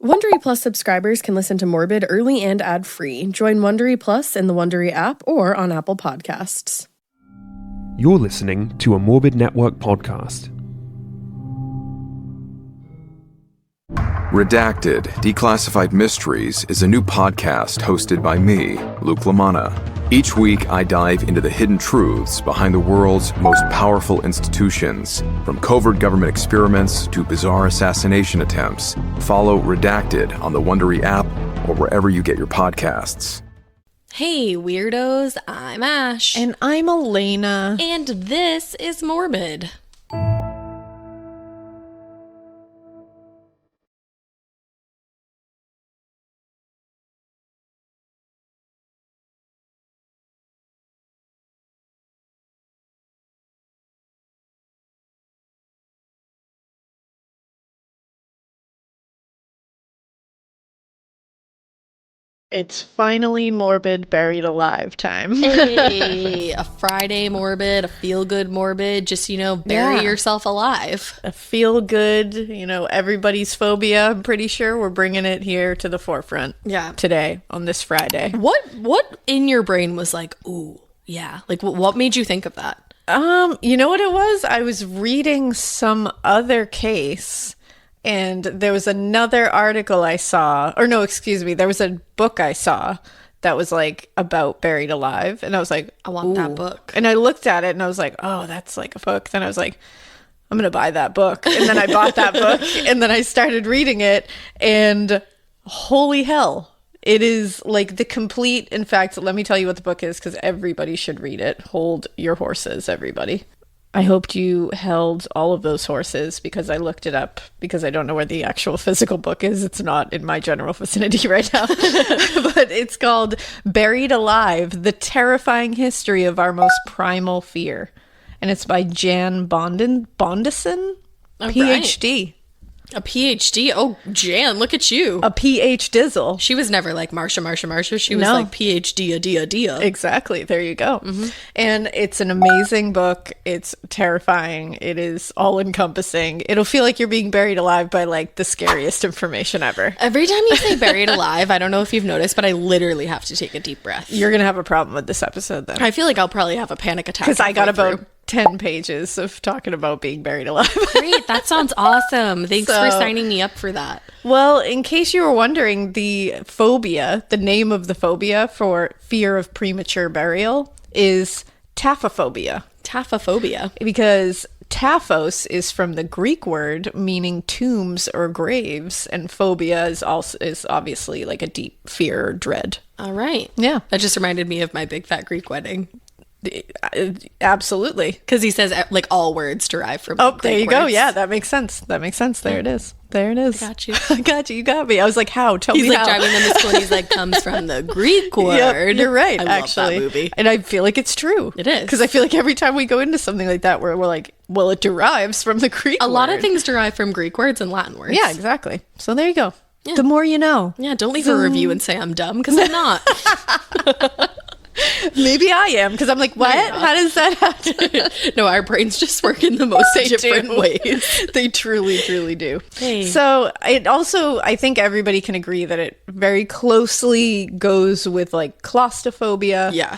Wondery Plus subscribers can listen to Morbid early and ad-free. Join Wondery Plus in the Wondery app or on Apple Podcasts. You're listening to a Morbid Network podcast. Redacted, Declassified Mysteries is a new podcast hosted by me, Luke LaManna. Each week, I dive into the hidden truths behind the world's most powerful institutions, from covert government experiments to bizarre assassination attempts. Follow Redacted on the Wondery app or wherever you get your podcasts. Hey, weirdos, I'm Ash. And I'm Elena. And this is Morbid. It's finally Morbid Buried Alive time. Hey, a Friday Morbid, a feel-good Morbid, just, bury yourself alive. A feel-good, everybody's phobia. I'm pretty sure we're bringing it here to the forefront today on this Friday. What in your brain was like, ooh, yeah? Like, what made you think of that? You know what it was? I was reading some other case, and there was another article I saw, there was a book I saw that was like about buried alive, and I was like, I want that book. And I looked at it and I was like, oh, that's like a book. Then I was like, I'm gonna buy that book. And then I bought that book, and then I started reading it, and holy hell, it is like the complete, in fact, let me tell you what the book is, because everybody should read it. Hold your horses, everybody. I hoped you held all of those horses, because I looked it up, because I don't know where the actual physical book is. It's not in my general vicinity right now. But it's called Buried Alive, The Terrifying History of Our Most Primal Fear. And it's by Jan Bondison, PhD. Right. A PhD? Oh, Jan, look at you. A PH Dizzle. She was never like Marsha. She was like PhD a. Exactly. There you go. Mm-hmm. And it's an amazing book. It's terrifying. It is all encompassing. It'll feel like you're being buried alive by like the scariest information ever. Every time you say buried alive, I don't know if you've noticed, but I literally have to take a deep breath. You're going to have a problem with this episode then. I feel like I'll probably have a panic attack. Because I got about 10 pages of talking about being buried alive. Great, that sounds awesome. Thanks for signing me up for that. Well, in case you were wondering, the name of the phobia for fear of premature burial is taphophobia. Taphophobia. Because taphos is from the Greek word meaning tombs or graves, and phobia is obviously like a deep fear or dread. All right. Yeah. That just reminded me of my big fat Greek wedding. Absolutely, because he says like all words derive from Greek there you words. Go. Yeah, that makes sense. There it is. I got you. You got me. I was like, how? Tell me how. He's like driving them to school, and he's like, comes from the Greek word. Yep, you're right. I actually love that movie, and I feel like it's true. It is, because I feel like every time we go into something like that, we're like, well, it derives from the Greek word. A lot of things derive from Greek words and Latin words. Yeah, exactly. So there you go. Yeah. The more you know. Yeah, don't leave a review and say I'm dumb, because I'm not. Maybe I am, because I'm like, what? How does that happen? No, our brains just work in the most different ways. They truly do. Hey. So it also, I think everybody can agree that it very closely goes with like claustrophobia. Yeah.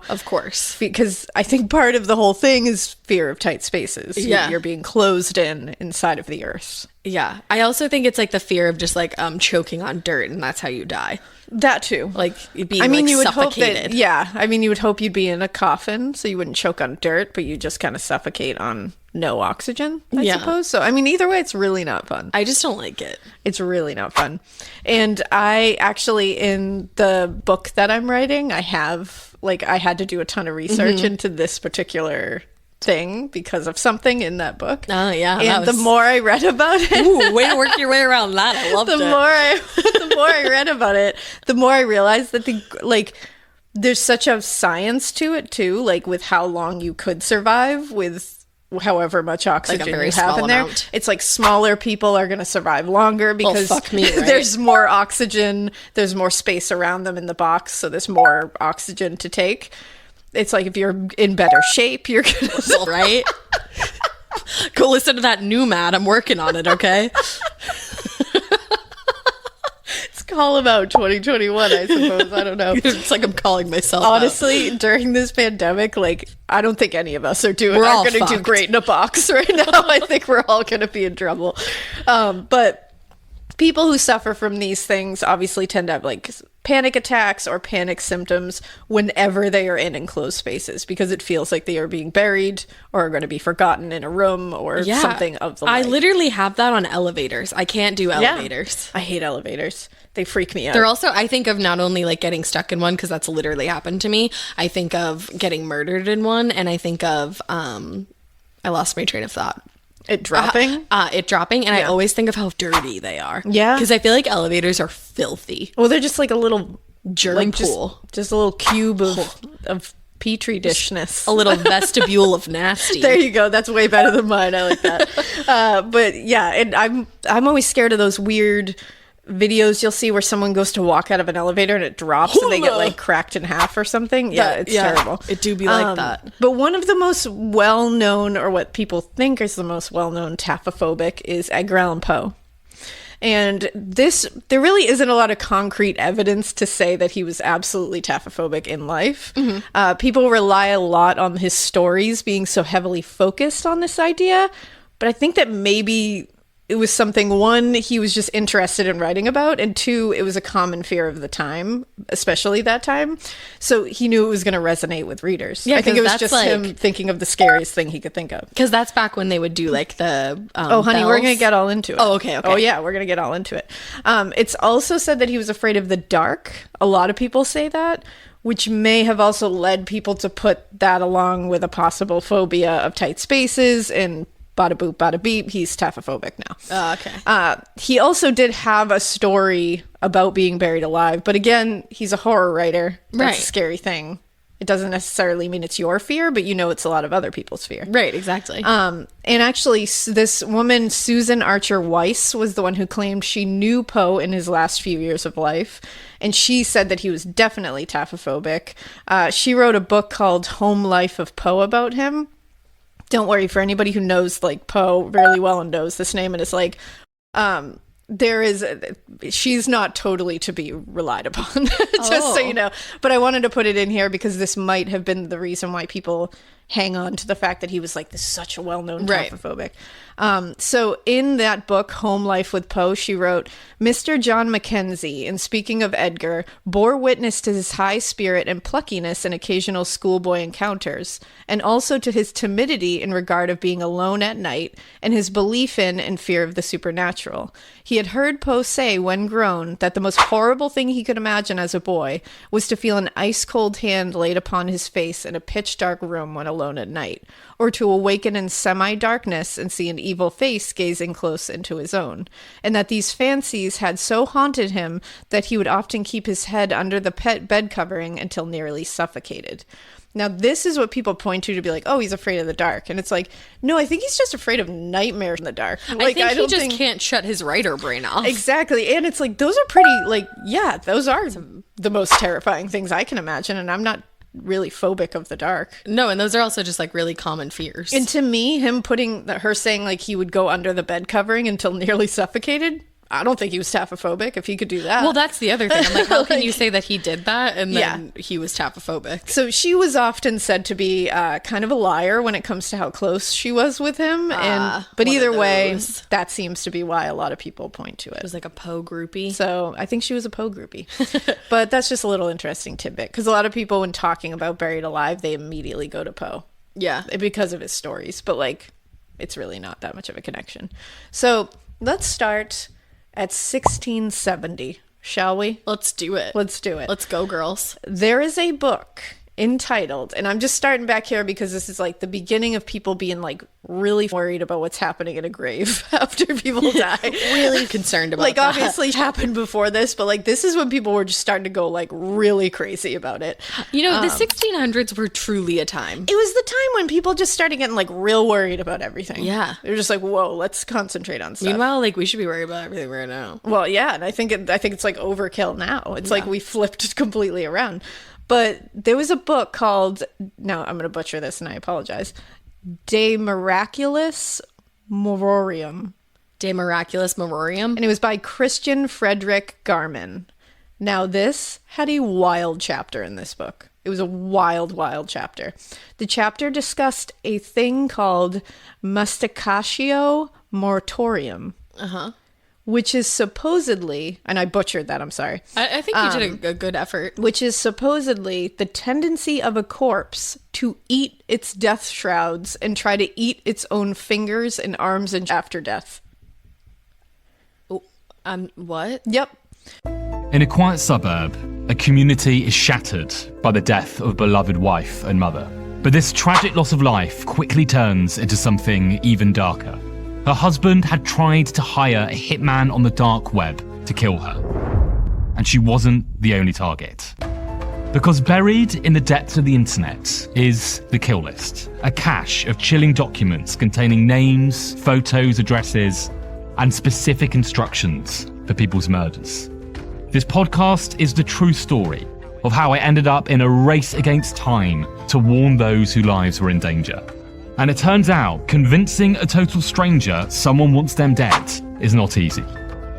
Of course. Because I think part of the whole thing is fear of tight spaces. Yeah. You're being closed inside of the earth. Yeah. I also think it's like the fear of just like choking on dirt, and that's how you die. That too. Like being you would suffocated. You would hope you'd be in a coffin so you wouldn't choke on dirt, but you just kind of suffocate on no oxygen, I suppose. So, either way, it's really not fun. I just don't like it. It's really not fun. And I actually, in the book that I'm writing, I had to do a ton of research into this particular thing because of something in that book. Oh yeah. And the more I read about it, ooh, way to work your way around that. I loved the more I read about it, the more I realized that there's such a science to it too, like with how long you could survive with however much oxygen you have in there. Amount. It's like smaller people are going to survive longer because fuck me, right? There's more oxygen, there's more space around them in the box, so there's more oxygen to take. It's like if you're in better shape, you're gonna right. Go listen to that new Matt. I'm working on it. Okay. call him out 2021, I suppose. I don't know. It's like I'm calling myself out. Honestly, during this pandemic, like, I don't think any of us are We're all going to do fucked. great in a box right now. I think we're all going to be in trouble. But people who suffer from these things obviously tend to have like panic attacks or panic symptoms whenever they are in enclosed spaces, because it feels like they are being buried or are going to be forgotten in a room or something of the I like. literally have that on elevators. I can't do Yeah. elevators. I hate elevators. They freak me out. They're also, I think of not only like getting stuck in one, because that's literally happened to me. I think of getting murdered in one, and I think of I lost my train of thought. It dropping? It dropping, and I always think of how dirty they are. Yeah. Because I feel like elevators are filthy. Well, they're just like a little Germ like, pool. Just a little cube of petri dishness. A little vestibule of nasty. There you go. That's way better than mine. I like that. But yeah, and I'm always scared of those weird videos you'll see where someone goes to walk out of an elevator and it drops and they get like cracked in half or something. Yeah, it's terrible. It do be like that. But one of the most well-known, or what people think is the most well-known taphophobic, is Edgar Allan Poe. And there really isn't a lot of concrete evidence to say that he was absolutely taphophobic in life. People rely a lot on his stories being so heavily focused on this idea. But I think that maybe it was something, one, he was just interested in writing about, and two, it was a common fear of the time, especially that time. So he knew it was going to resonate with readers. Yeah, I think it was 'cause just that's him thinking of the scariest thing he could think of. Because that's back when they would do like the Oh, honey, we're going to get all into it. Oh, okay. Oh, yeah, we're going to get all into it. It's also said that he was afraid of the dark. A lot of people say that, which may have also led people to put that along with a possible phobia of tight spaces, and bada boop, bada beep, he's taphophobic now. Oh, okay. He also did have a story about being buried alive, but again, he's a horror writer. That's Right. a scary thing. It doesn't necessarily mean it's your fear, but you know it's a lot of other people's fear. Right, exactly. And actually, this woman, Susan Archer Weiss, was the one who claimed she knew Poe in his last few years of life. And she said that he was definitely taphophobic. She wrote a book called Home Life of Poe about him. Don't worry, for anybody who knows like Poe really well and knows this name, and it's like, she's not totally to be relied upon, just so you know. But I wanted to put it in here because this might have been the reason why people hang on to the fact that he was like such a well-known taphophobic. So in that book, Home Life with Poe, she wrote, Mr. John Mackenzie, in speaking of Edgar, bore witness to his high spirit and pluckiness in occasional schoolboy encounters, and also to his timidity in regard of being alone at night, and his belief in and fear of the supernatural. He had heard Poe say, when grown, that the most horrible thing he could imagine as a boy was to feel an ice-cold hand laid upon his face in a pitch-dark room when alone at night, or to awaken in semi-darkness and see an evil face gazing close into his own, and that these fancies had so haunted him that he would often keep his head under the bed covering until nearly suffocated. Now, this is what people point to be like, oh, he's afraid of the dark. And it's like, no, I think he's just afraid of nightmares in the dark. Like, I think he just can't shut his writer brain off. Exactly. And it's like, those are pretty, like, yeah, those are the most terrifying things I can imagine. And I'm not really phobic of the dark. No, and those are also just like really common fears. And to me, her saying like he would go under the bed covering until nearly suffocated, I don't think he was taphophobic if he could do that. Well, that's the other thing. I'm like, how can you say that he did that and then he was taphophobic? So she was often said to be kind of a liar when it comes to how close she was with him. But either way, that seems to be why a lot of people point to it. It was like a Poe groupie. So I think she was a Poe groupie. But that's just a little interesting tidbit, because a lot of people, when talking about Buried Alive, they immediately go to Poe. Yeah. Because of his stories. But like, it's really not that much of a connection. So let's start at 1670, shall we? Let's do it. Let's do it. Let's go, girls. There is a book entitled, and I'm just starting back here because this is like the beginning of people being like really worried about what's happening in a grave after people die. Really concerned about like, that. obviously happened before this, but like this is when people were just starting to go like really crazy about it. You know, the 1600s were truly a time. It was the time when people just started getting like real worried about everything. Yeah. They're just like, whoa, let's concentrate on stuff. Meanwhile, like, we should be worried about everything right now. Well, yeah, and I think it's like overkill now. It's like we flipped completely around. But there was a book called, now I'm going to butcher this and I apologize, De Miraculis Mororium. De Miraculis Memoriam. And it was by Christian Frederick Garman. Now, this had a wild chapter in this book. It was a wild, wild chapter. The chapter discussed a thing called masticatio mortuorium. Which is supposedly, and I butchered that, I'm sorry. I think you did a good effort. Which is supposedly the tendency of a corpse to eat its death shrouds and try to eat its own fingers and arms and after death. What? Yep. In a quiet suburb, a community is shattered by the death of a beloved wife and mother. But this tragic loss of life quickly turns into something even darker. Her husband had tried to hire a hitman on the dark web to kill her. And she wasn't the only target. Because buried in the depths of the internet is the kill list, a cache of chilling documents containing names, photos, addresses, and specific instructions for people's murders. This podcast is the true story of how I ended up in a race against time to warn those whose lives were in danger. And it turns out, convincing a total stranger someone wants them dead is not easy.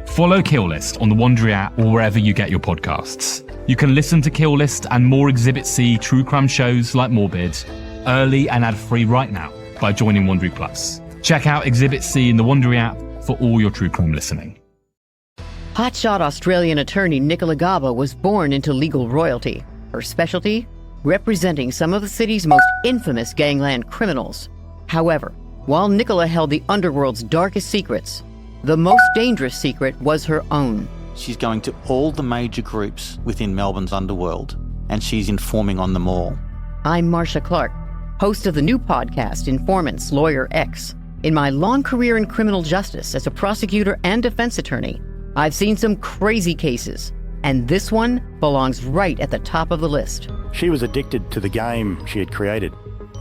Follow Kill List on the Wondery app or wherever you get your podcasts. You can listen to Kill List and more Exhibit C true crime shows like Morbid early and ad-free right now by joining Wondery Plus. Check out Exhibit C in the Wondery app for all your true crime listening. Hotshot Australian attorney Nicola Gaba was born into legal royalty. Her specialty? Representing some of the city's most infamous gangland criminals. However, while Nicola held the underworld's darkest secrets, the most dangerous secret was her own. She's going to all the major groups within Melbourne's underworld, and she's informing on them all. I'm Marcia Clark, host of the new podcast, Informants Lawyer X. In my long career in criminal justice as a prosecutor and defense attorney, I've seen some crazy cases, and this one belongs right at the top of the list. She was addicted to the game she had created.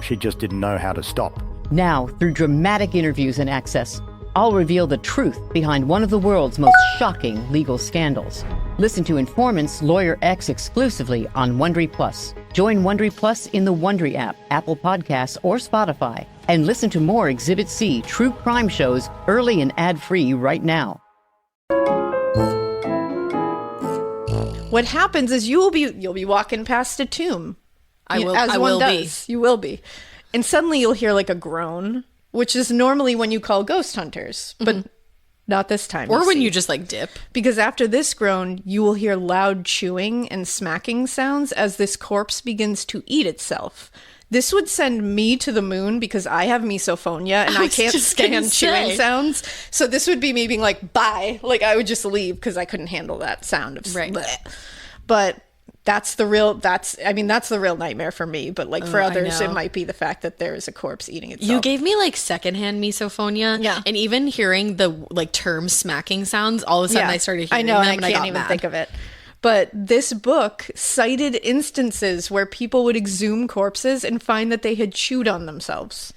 She just didn't know how to stop. Now, through dramatic interviews and access, I'll reveal the truth behind one of the world's most shocking legal scandals. Listen to Informants Lawyer X exclusively on Wondery Plus. Join Wondery Plus in the Wondery app, Apple Podcasts, or Spotify, and listen to more Exhibit C true crime shows early and ad-free right now. What happens is you'll be walking past a tomb. I will be. You will be. And suddenly you'll hear like a groan, which is normally when you call ghost hunters, but not this time. Or when you just like dip. Because after this groan, you will hear loud chewing and smacking sounds as this corpse begins to eat itself. This would send me to the moon because I have misophonia and I can't stand chewing sounds. So this would be me being like, bye. Like I would just leave because I couldn't handle that sound of bleh. But that's the real nightmare for me. But like for others, it might be the fact that there is a corpse eating itself. You gave me like secondhand misophonia. Yeah. And even hearing the like term smacking sounds, all of a sudden I started hearing them and I can't even think of it. But this book cited instances where people would exhume corpses and find that they had chewed on themselves.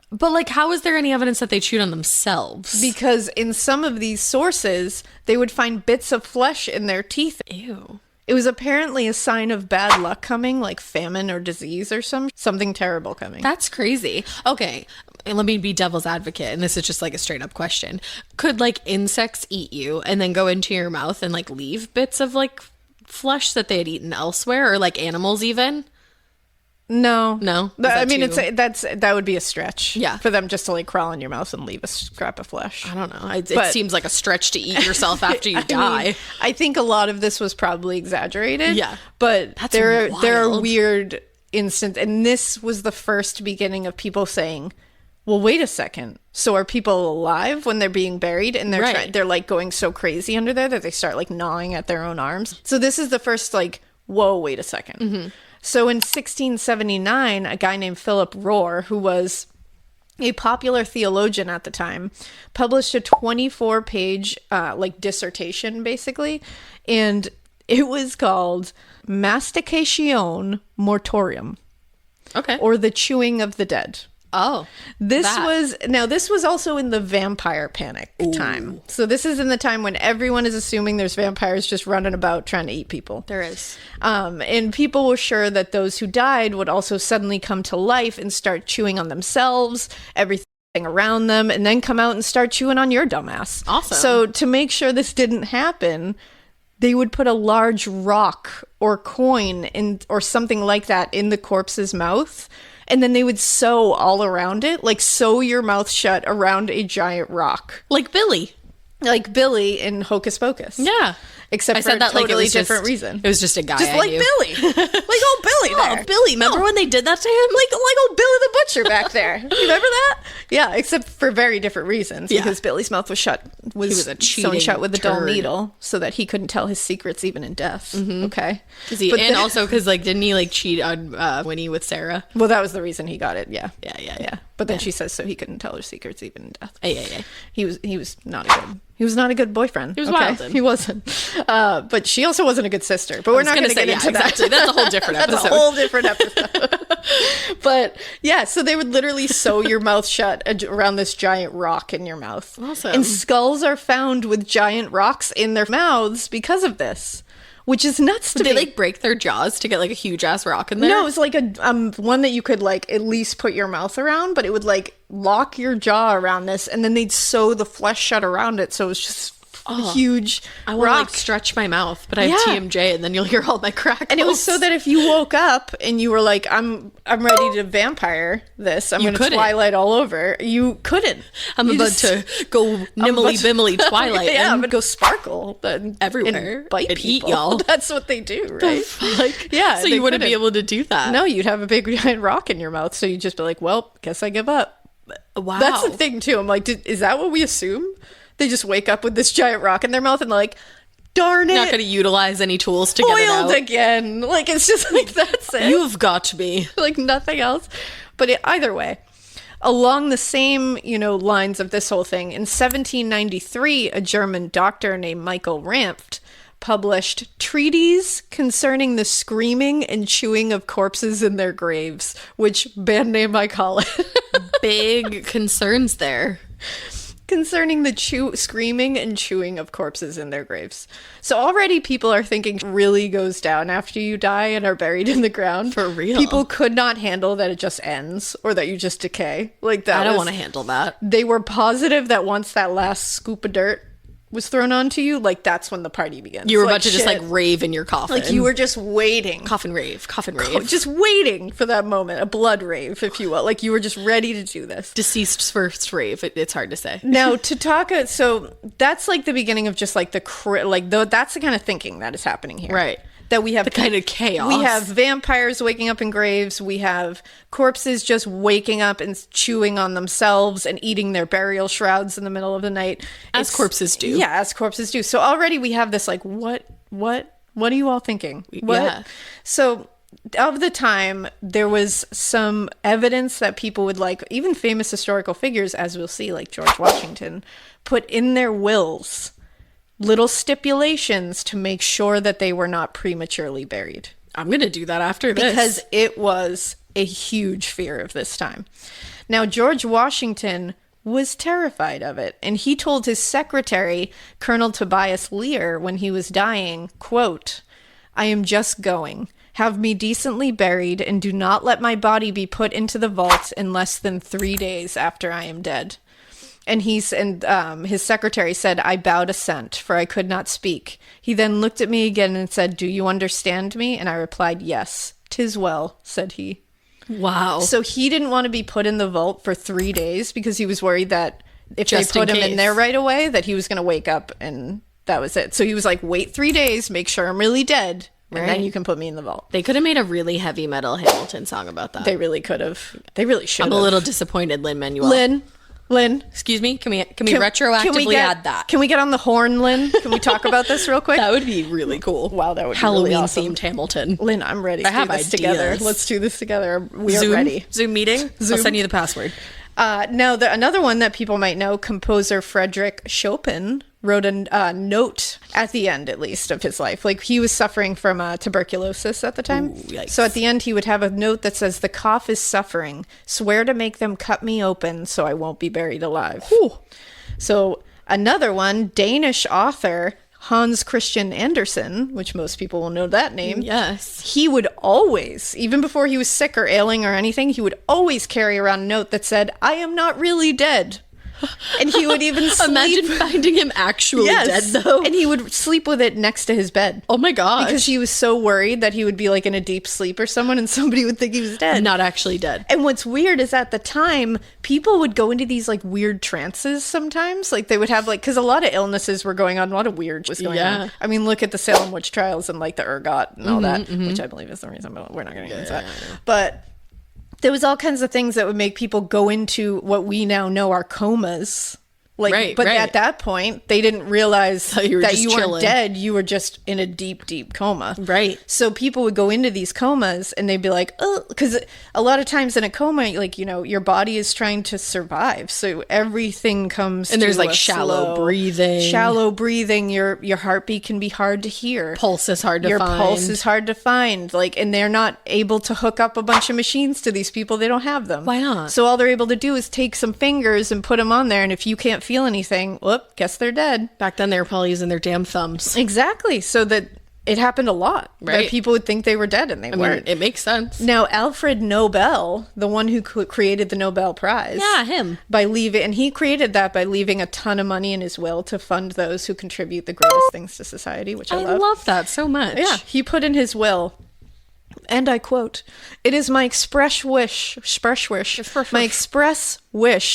But like, how is there any evidence that they chewed on themselves? Because in some of these sources, they would find bits of flesh in their teeth. Ew. It was apparently a sign of bad luck coming, like famine or disease or something terrible coming. That's crazy. Okay, let me be devil's advocate, and this is just like a straight up question. Could like insects eat you and then go into your mouth and like leave bits of like flesh that they had eaten elsewhere, or like animals even? No. I mean, that would be a stretch. Yeah, for them just to like crawl in your mouth and leave a scrap of flesh. I don't know. It seems like a stretch to eat yourself after you die. I think a lot of this was probably exaggerated. Yeah, but there are weird instances, and this was the first beginning of people saying, "Well, wait a second. So are people alive when they're being buried and they're like going so crazy under there that they start like gnawing at their own arms?" So this is the first like, whoa, wait a second. Mm-hmm. So in 1679, a guy named Philip Rohr, who was a popular theologian at the time, published a 24-page like dissertation, basically, and it was called Masticatio Mortuorium. Okay. Or the chewing of the dead. Oh, this was also in the vampire panic time. So this is in the time when everyone is assuming there's vampires just running about trying to eat people. There is. And people were sure that those who died would also suddenly come to life and start chewing on themselves. Everything around them and then come out and start chewing on your dumbass. Awesome. So to make sure this didn't happen, they would put a large rock or coin in or something like that in the corpse's mouth, and then they would sew all around it, like sew your mouth shut around a giant rock. Like Billy In Hocus Pocus. Yeah. Except I for said that a totally like it was different just, reason. It was just a guy Just I like knew. Billy. Like old Billy there. Oh, Billy. Remember when they did that to him? Like old Billy the Butcher back there. You remember that? Yeah, except for very different reasons. Yeah. Because Billy's mouth was shut. He was a sewn cheating shut with a dull turd. needle so that he couldn't tell his secrets even in death. Okay. Also because like didn't he like cheat on Winnie with Sarah? Well, that was the reason he got it. Yeah. Yeah. But then she says so he couldn't tell her secrets even in death. Yeah. He was not a good boyfriend. He was wild. He wasn't. But she also wasn't a good sister. But we're not going to get into that. Exactly. That's a whole different episode. That's a whole different episode. But yeah, so they would literally sew your mouth shut around this giant rock in your mouth. Awesome. And skulls are found with giant rocks in their mouths because of this, which is nuts to Did me. they like break their jaws to get like a huge ass rock in there? No, it was like a one that you could like at least put your mouth around, but it would like lock your jaw around this, and then they'd sew the flesh shut around it, so it was just a huge I want to rock. like stretch my mouth, but I have Yeah. TMJ, and then you'll hear all my crackles. And it was so that if you woke up and you were like, I'm ready to vampire this, I'm You going to couldn't. Twilight all over, you couldn't. I'm You about just- to go nimbly bimbly Twilight. Yeah, I'm and going to go sparkle everywhere and bite and eat people. y'all. That's what they do, right? Like, Yeah, so they you wouldn't be couldn't. able to do that. No, you'd have a big giant rock in your mouth, so you'd just be like, well, guess I give up. Wow. That's the thing, too. I'm like, is that what we assume? They just wake up with this giant rock in their mouth and like, darn it, Not going to utilize any tools to get it boiled out. again. Like, it's just like, that's it. You've got me. Like nothing else. But either way, along the same, lines of this whole thing, in 1793, a German doctor named Michael Ramft published treatise concerning the screaming and chewing of corpses in their graves, which band name I call it. Big concerns there. Concerning the screaming and chewing of corpses in their graves. So already people are thinking really goes down after you die and are buried in the ground. For real. People could not handle that it just ends or that you just decay. Like that. I don't want to handle that. They were positive that once that last scoop of dirt was thrown onto you, like that's when the party begins. You were Like, about to just like shit. rave in your coffin. Like you were just waiting. coffin rave. Just waiting for that moment, a blood rave, if you will. Like you were just ready to do this. Deceased first rave. It's hard to say. Now to talk, so that's like the beginning of just like that's the kind of thinking that is happening here, Right. That we have The kind of chaos. We have vampires waking up in graves. We have corpses just waking up and chewing on themselves and eating their burial shrouds in the middle of the night, As corpses do. Yeah, as corpses do. So already we have this like, what are you all thinking? What? Yeah. So of the time, there was some evidence that people would like, even famous historical figures, as we'll see, like George Washington, put in their wills little stipulations to make sure that they were not prematurely buried. I'm going to do that after this. Because it was a huge fear of this time. Now, George Washington was terrified of it, and he told his secretary, Colonel Tobias Lear, when he was dying, quote, "I am just going. Have me decently buried, and do not let my body be put into the vault in less than 3 days after I am dead." And his secretary said, "I bowed assent, for I could not speak. He then looked at me again and said, 'Do you understand me?' And I replied, 'Yes, 'tis well,' said he." Wow. So he didn't want to be put in the vault for 3 days because he was worried that if Just they put in him in case. there right away, that he was going to wake up and that was it. So he was like, wait 3 days, make sure I'm really dead, and then Right. you can put me in the vault. They could have made a really heavy metal Hamilton song about that. They really could have. They really should have. I'm a little disappointed, Lin-Manuel. Lynn, Excuse me? Can we retroactively add that? Can we get on the horn, Lynn? Can we talk about this real quick? That would be really cool. Wow, that would be Halloween really awesome. themed Hamilton. Lynn, I'm ready to I have do this together. ideas. Let's do this together. We are Zoom ready. Zoom meeting. I'll Zoom. send you the password. Now, another one that people might know, composer Frederick Chopin wrote a note at the end, at least, of his life. Like, he was suffering from tuberculosis at the time. Ooh, yikes. So at the end, he would have a note that says, "The cough is suffering. Swear to make them cut me open so I won't be buried alive." Whew. So another one, Danish author Hans Christian Andersen, which most people will know that name. Yes. He would always, even before he was sick or ailing or anything, he would always carry around a note that said, "I am not really dead." And he would even sleep. Imagine finding him actually dead, though. And he would sleep with it next to his bed. Oh my gosh. Because he was so worried that he would be like in a deep sleep or someone and somebody would think he was dead. Not actually dead. And what's weird is at the time, people would go into these like weird trances sometimes. Like they would have like, because a lot of illnesses were going on, a lot of weird was going on. I mean, look at the Salem witch trials and like the ergot and all that, which I believe is the reason, but we're not going to get into that. But there was all kinds of things that would make people go into what we now know are comas. Like, at that point, they didn't realize that you weren't dead. You were just in a deep, deep coma. Right. So people would go into these comas and they'd be like, oh, because a lot of times in a coma, like, you know, your body is trying to survive. So everything comes and there's to like a shallow slow, breathing. Shallow breathing. Your heartbeat can be hard to hear. Pulse is hard to Your find. pulse is hard to find. Like, and they're not able to hook up a bunch of machines to these people. They don't have them. Why not? So all they're able to do is take some fingers and put them on there. And if you can't feel anything, whoop, guess they're dead. Back then, they were probably using their damn thumbs. Exactly. So that it happened a lot. Right. That people would think they were dead and they weren't. It makes sense. Now, Alfred Nobel, the one who created the Nobel Prize. Yeah, him. And he created that by leaving a ton of money in his will to fund those who contribute the greatest things to society, which I love. I love that so much. Yeah, he put in his will, and I quote, "It is my express wish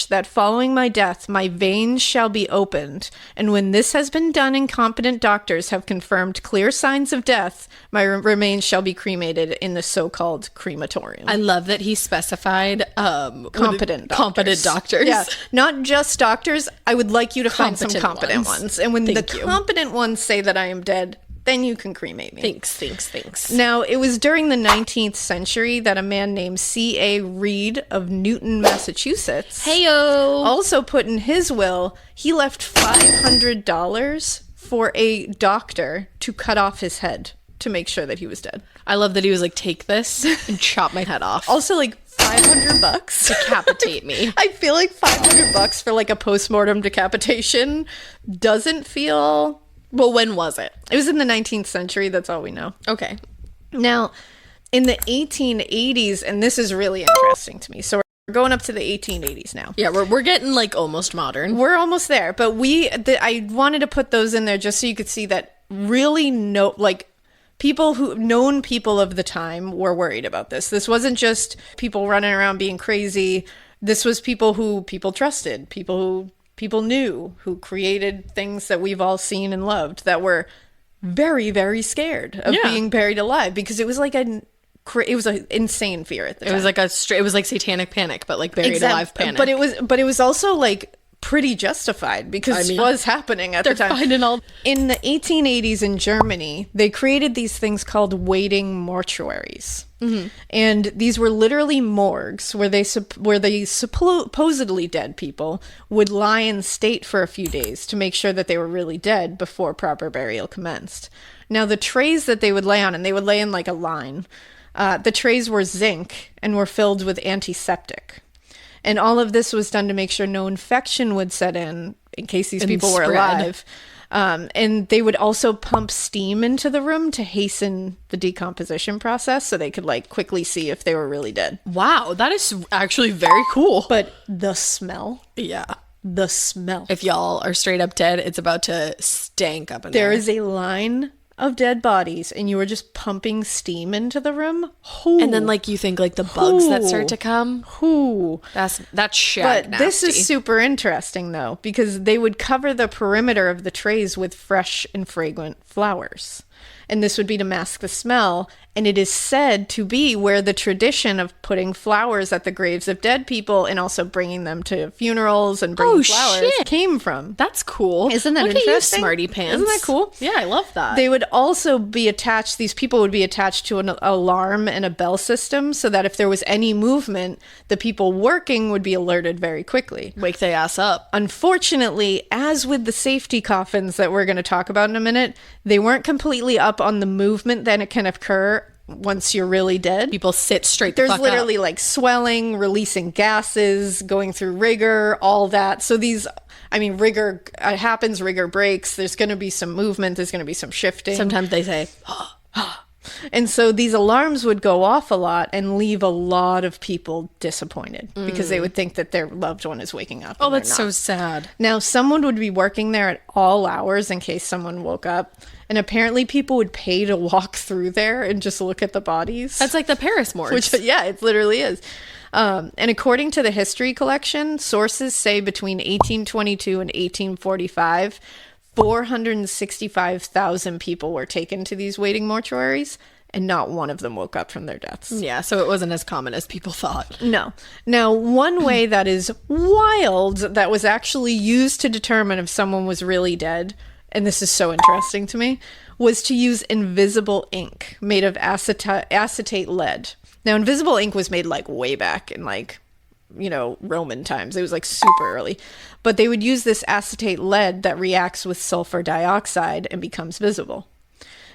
that following my death, my veins shall be opened. And when this has been done and competent doctors have confirmed clear signs of death, my remains shall be cremated in the so-called crematorium." I love that he specified competent doctors. Yeah, not just doctors. I would like you to find some competent ones. And when competent ones say that I am dead, then you can cremate me. Thanks. Now, it was during the 19th century that a man named C.A. Reed of Newton, Massachusetts, also put in his will, he left $500 for a doctor to cut off his head to make sure that he was dead. I love that he was like, take this and chop my head off. Also, like, $500 decapitate me. I feel like $500 for like a postmortem decapitation doesn't feel... Well, when was it? It was in the 19th century. That's all we know. Okay. Now, in the 1880s, and this is really interesting to me. So we're going up to the 1880s now. Yeah, we're getting like almost modern. We're almost there. But I wanted to put those in there just so you could see that really known people of the time were worried about this. This wasn't just people running around being crazy. This was people who people trusted, people knew, who created things that we've all seen and loved, that were very, very scared of being buried alive, because it was like it was an insane fear at the time. It was like satanic panic, but like buried alive panic. But it was also like pretty justified, because it was happening at the time. In the 1880s in Germany, they created these things called waiting mortuaries. Mm-hmm. And these were literally morgues where they supposedly dead people would lie in state for a few days to make sure that they were really dead before proper burial commenced. Now, the trays that they would lay on, and they would lay in like a line, the trays were zinc and were filled with antiseptic. And all of this was done to make sure no infection would set in case these people were alive. And they would also pump steam into the room to hasten the decomposition process so they could like quickly see if they were really dead. Wow, that is actually very cool. But the smell. Yeah. The smell. If y'all are straight up dead, it's about to stank up in there. There is a line of dead bodies and you were just pumping steam into the room. And then like you think like the bugs that start to come. That's shit. But nasty. This is super interesting though, because they would cover the perimeter of the trays with fresh and fragrant flowers. And this would be to mask the smell. And it is said to be where the tradition of putting flowers at the graves of dead people and also bringing them to funerals and bringing flowers came from. That's cool. Isn't that interesting? Look at you, smarty pants. Isn't that cool? Yeah, I love that. They would also be attached, these people would be attached to an alarm and a bell system so that if there was any movement, the people working would be alerted very quickly. Wake their ass up. Unfortunately, as with the safety coffins that we're going to talk about in a minute, they weren't completely up on the movement that it can occur once you're really dead. People sit straight the There's fuck literally up. like swelling, releasing gases, going through rigor, all that. So rigor happens, rigor breaks. There's going to be some movement. There's going to be some shifting. Sometimes they say, And so these alarms would go off a lot and leave a lot of people disappointed because they would think that their loved one is waking up. oh, and they're that's not. so sad. Now, someone would be working there at all hours in case someone woke up. And apparently people would pay to walk through there and just look at the bodies. That's like the Paris morgue. Which, yeah, it literally is. And according to the history collection, sources say between 1822 and 1845, 465,000 people were taken to these waiting mortuaries, and not one of them woke up from their deaths. Yeah, so it wasn't as common as people thought. No. Now, one way that is wild that was actually used to determine if someone was really dead, and this is so interesting to me, was to use invisible ink made of acetate lead. Now, invisible ink was made like way back in Roman times. It was like super early. But they would use this acetate lead that reacts with sulfur dioxide and becomes visible.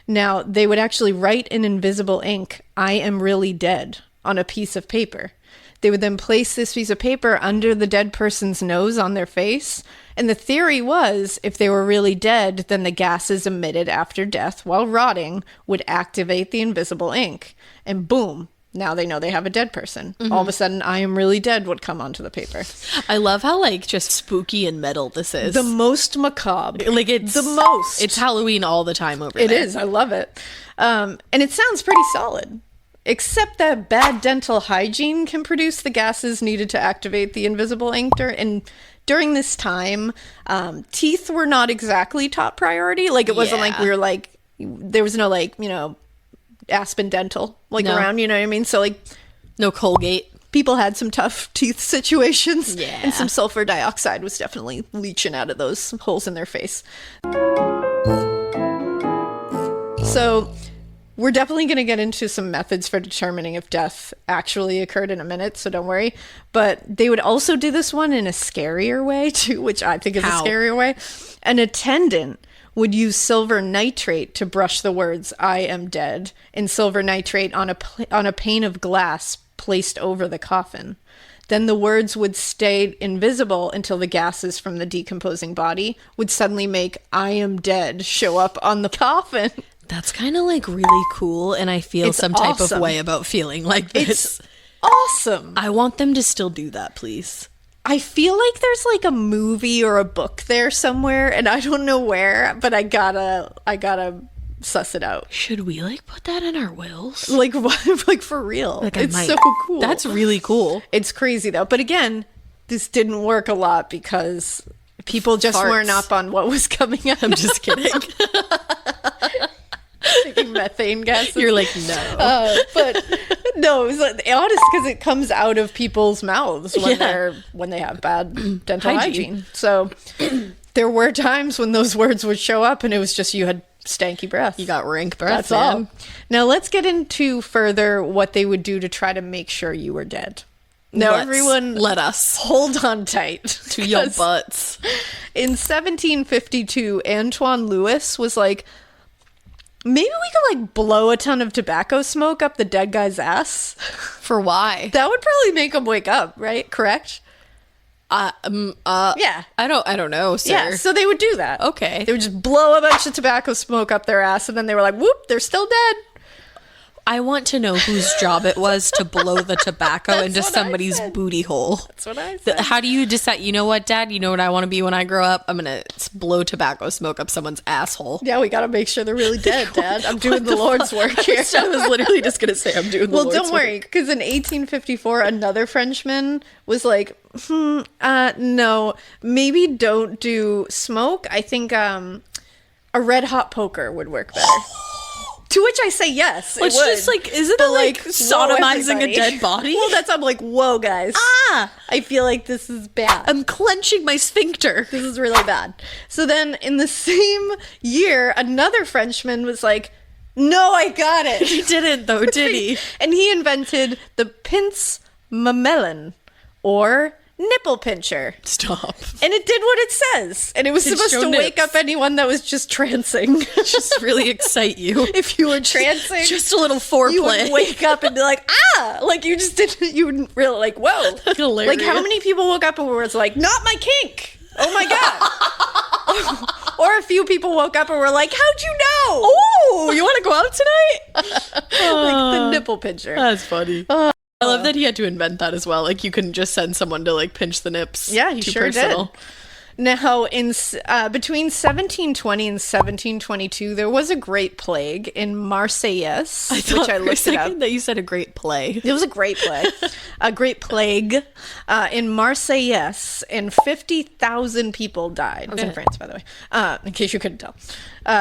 Now, they would actually write in invisible ink, "I am really dead," on a piece of paper. They would then place this piece of paper under the dead person's nose on their face. And the theory was, if they were really dead, then the gases emitted after death while rotting would activate the invisible ink. And boom, now they know they have a dead person. All of a sudden, "I am really dead" would come onto the paper. I love how just spooky and metal this is. The most macabre. Like it's the most. It's Halloween all the time over there. It is. I love it. And it sounds pretty solid. Except that bad dental hygiene can produce the gases needed to activate the invisible ink. And during this time, teeth were not exactly top priority. Like, it wasn't like we were there was no Aspen Dental around, you know what I mean? So no Colgate. People had some tough teeth situations. Yeah. And some sulfur dioxide was definitely leaching out of those holes in their face. So we're definitely going to get into some methods for determining if death actually occurred in a minute, so don't worry. But they would also do this one in a scarier way, too, which I think is a scarier way. An attendant would use silver nitrate to brush the words, "I am dead," and silver nitrate on a pane of glass placed over the coffin. Then the words would stay invisible until the gases from the decomposing body would suddenly make "I am dead" show up on the coffin. That's kind of really cool, and I feel It's some type awesome. of way about feeling like this. It's awesome. I want them to still do that, please. I feel like there's a movie or a book there somewhere, and I don't know where, but I gotta suss it out. Should we put that in our wills? For real. I It's might. so cool. That's really cool. It's crazy though. But again, this didn't work a lot because people just Farts. weren't up on what was coming out. I'm just kidding. Taking methane gases. You're no. But no, it was honest because it comes out of people's mouths when they have bad dental hygiene. So there were times when those words would show up and it was just you had stanky breath. You got rank breath. That's all. Now let's get into further what they would do to try to make sure you were dead. Now everyone, let us hold on tight to your butts. In 1752, Antoine Lewis was like, maybe we could blow a ton of tobacco smoke up the dead guy's ass. For why? That would probably make him wake up, right? Correct? Yeah. I don't know, sir. Yeah, so they would do that. Okay. They would just blow a bunch of tobacco smoke up their ass, and then they were like, whoop, they're still dead. I want to know whose job it was to blow the tobacco into somebody's booty hole. That's what I said. How do you decide, you know what, Dad? You know what I want to be when I grow up? I'm going to blow tobacco smoke up someone's asshole. Yeah, we got to make sure they're really dead, Dad. I'm doing the Lord's work here. I was literally just going to say I'm doing the Lord's work. Well, don't worry, because in 1854, another Frenchman was like, no, maybe don't do smoke. I think a red hot poker would work better. To which I say yes. It's just isn't it sodomizing a dead body? Well, I'm like, whoa, guys. I feel like this is bad. I'm clenching my sphincter. This is really bad. So then in the same year, another Frenchman was like, no, I got it. He didn't though, did he? And he invented the pince mamelon, or nipple pincher. Stop. And it did what it says. And it was supposed show to wake nips. up anyone that was just trancing. Just really excite you. If you were trancing, Just a little you would foreplay. wake up and be like, ah! Like you just didn't, you wouldn't really like, whoa. Hilarious. Like how many people woke up and were like, not my kink. Oh my God. Or a few people woke up and were like, how'd you know? Oh, you want to go out tonight? Like the nipple pincher. That's funny. I love that he had to invent that as well. Like you couldn't just send someone to like pinch the nips. Yeah, he Too sure personal. did. Now, in between 1720 and 1722, there was a Great Plague in Marseillaise, which I looked it up. That you said a great play. It was a great plague. A Great Plague in Marseillaise, and 50,000 people died. It was in France, by the way, in case you couldn't tell.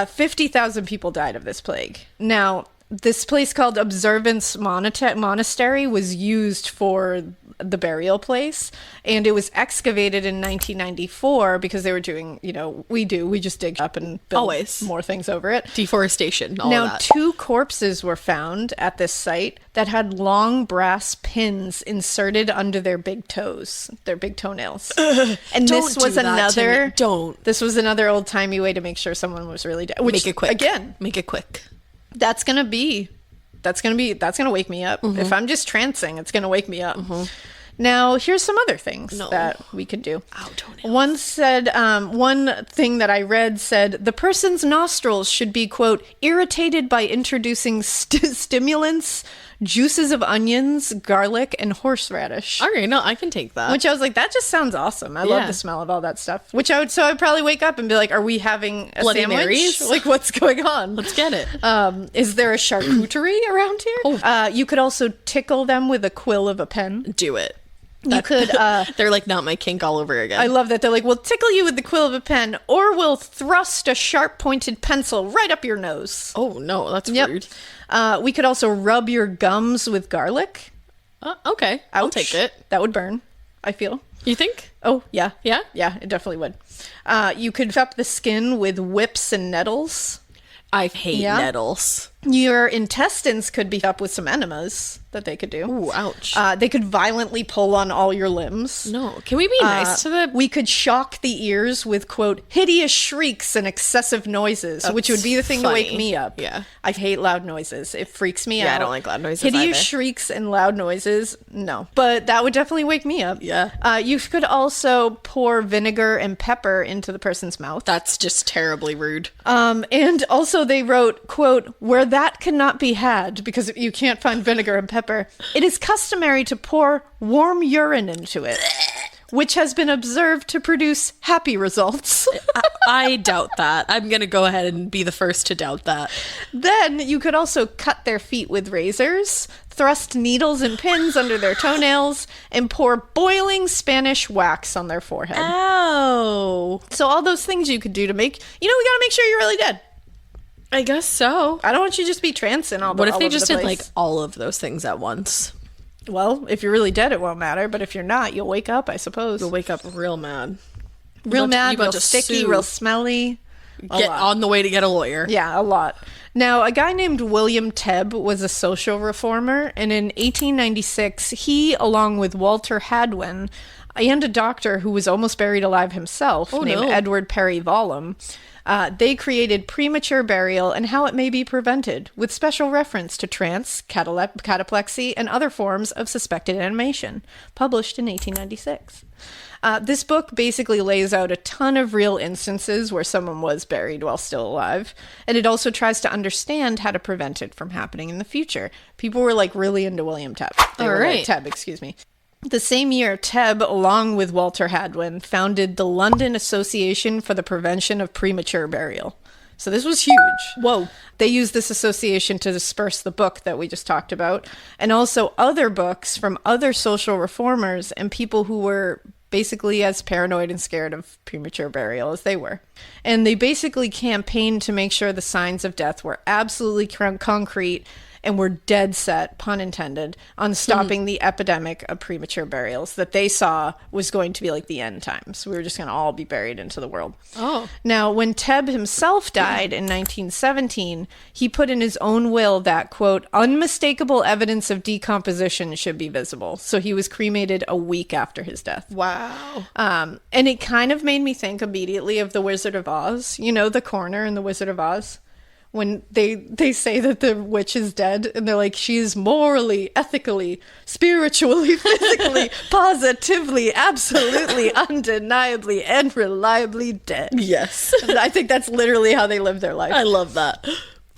50,000 people died of this plague. Now, this place called Observance Monastery was used for the burial place, and it was excavated in 1994 because they were doing, we just dig up and build Always. more things over it. Deforestation, all Now, of that. 2 corpses were found at this site that had long brass pins inserted under their big toes, their big toenails. And Don't this was do that to another. me. Don't. This was another old timey way to make sure someone was really dead. Which, Make it quick. Again, Make it quick. that's gonna wake me up. If I'm just trancing, it's gonna wake me up. Now, here's some other things that we could do. Ow, toenails. One said, one thing that I read said, the person's nostrils should be, quote, irritated by introducing stimulants, juices of onions, garlic, and horseradish. Okay, no, I can take that. Which I was like, that just sounds awesome. I love Yeah. the smell of all that stuff. So I'd probably wake up and be like, are we having a Bloody sandwich? Marys? Like, what's going on? Let's get it. Is there a charcuterie around here? You could also tickle them with a quill of a pen. Do it. You could, They're like not my kink all over again. I love that. They're like, we'll tickle you with the quill of a pen, or we'll thrust a sharp pointed pencil right up your nose. Oh no, that's Yep. rude. We could also rub your gums with garlic. Okay, I'll Ouch. take it. That would burn, I feel. You think? Oh, yeah. Yeah? Yeah, it definitely would. You could up the skin with whips and nettles. I hate Yeah. nettles. Your intestines could be up with some enemas that they could do. Ooh, ouch. They could violently pull on all your limbs. No, can we be nice to the? We could shock the ears with, quote, hideous shrieks and excessive noises, which would be the thing to wake funny. me up. Yeah. I hate loud noises. It freaks me out. Yeah, I don't like loud noises Hideous either. shrieks and loud noises, no. But that would definitely wake me up. Yeah. You could also pour vinegar and pepper into the person's mouth. That's just terribly rude. And also they wrote, quote, where that cannot be had, because you can't find vinegar and pepper, it is customary to pour warm urine into it, which has been observed to produce happy results. I doubt that. I'm gonna go ahead and be the first to doubt that. Then you could also cut their feet with razors, thrust needles and pins under their toenails, and pour boiling Spanish wax on their forehead. Oh, So all those things you could do to make, we gotta make sure you're really dead. I guess so. I don't want you to just be trancing all What if all they over just the did place. like all of those things at once? Well, if you're really dead, it won't matter. But if you're not, you'll wake up, I suppose. You'll wake up real mad. Real mad, you about real to sticky, sue. real smelly. Get on the way to get a lawyer. Yeah, a lot. Now, a guy named William Tebb was a social reformer, and in 1896, he, along with Walter Hadwin, and a doctor who was almost buried alive himself, named no. Edward Perry Vollum, they created premature burial and how it may be prevented, with special reference to trance, cataplexy, and other forms of suspected animation, published in 1896. This book basically lays out a ton of real instances where someone was buried while still alive, and it also tries to understand how to prevent it from happening in the future. People were like really into William Tebb. Tebb, excuse me. The same year, Tebb, along with Walter Hadwin, founded the London Association for the Prevention of Premature Burial. So this was huge. Whoa. They used this association to disperse the book that we just talked about, and also other books from other social reformers and people who were basically as paranoid and scared of premature burial as they were. And they basically campaigned to make sure the signs of death were absolutely concrete and were dead set, pun intended, on stopping the epidemic of premature burials that they saw was going to be like the end times. We were just going to all be buried into the world. Oh. Now, when Tebb himself died in 1917, he put in his own will that, quote, unmistakable evidence of decomposition should be visible. So he was cremated a week after his death. Wow. And it kind of made me think immediately of The Wizard of Oz. You know, the coroner in The Wizard of Oz? When they say that the witch is dead, and they're like, she is morally, ethically, spiritually, physically, positively, absolutely, undeniably, and reliably dead. Yes. And I think that's literally how they live their life. I love that.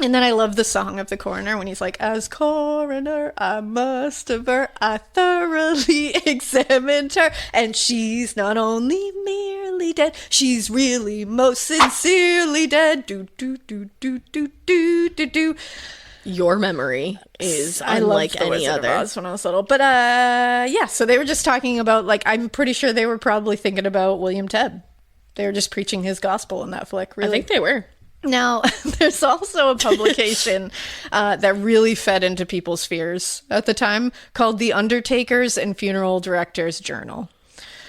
And then I love the song of the coroner when he's like, as coroner, I must aver, I thoroughly examined her, and she's not only merely dead, she's really most sincerely dead. Do, do, do, do, do, do, do, do. Your memory is I unlike loved The any Wizard of other. Oz when I was little. But yeah, so they were just talking about, like, I'm pretty sure they were probably thinking about William Tebb. They were just preaching his gospel in that flick, really. I think they were. Now, there's also a publication that really fed into people's fears at the time called The Undertakers and Funeral Directors Journal.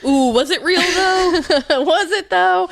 Ooh, was it real though? Was it though?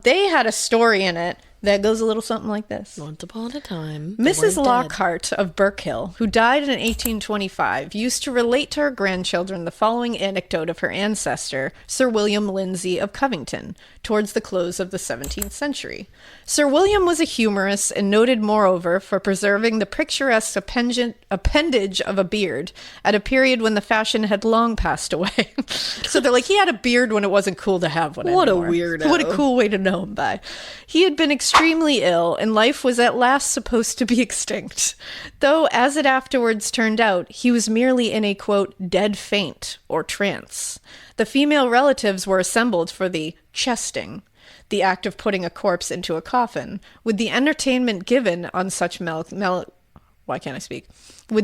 They had a story in it that goes a little something like this. Once upon a time, Mrs. Lockhart of Burkhill, who died in 1825, used to relate to her grandchildren the following anecdote of her ancestor, Sir William Lindsay of Covington, towards the close of the 17th century. Sir William was a humorist and noted moreover for preserving the picturesque appendage of a beard at a period when the fashion had long passed away. So they're like, he had a beard when it wasn't cool to have one What a anymore. weirdo. What a cool way to know him by. He had been extremely ill, and life was at last supposed to be extinct. Though, as it afterwards turned out, he was merely in a, quote, dead faint, or trance. The female relatives were assembled for the chesting, the act of putting a corpse into a coffin, with the entertainment given on such with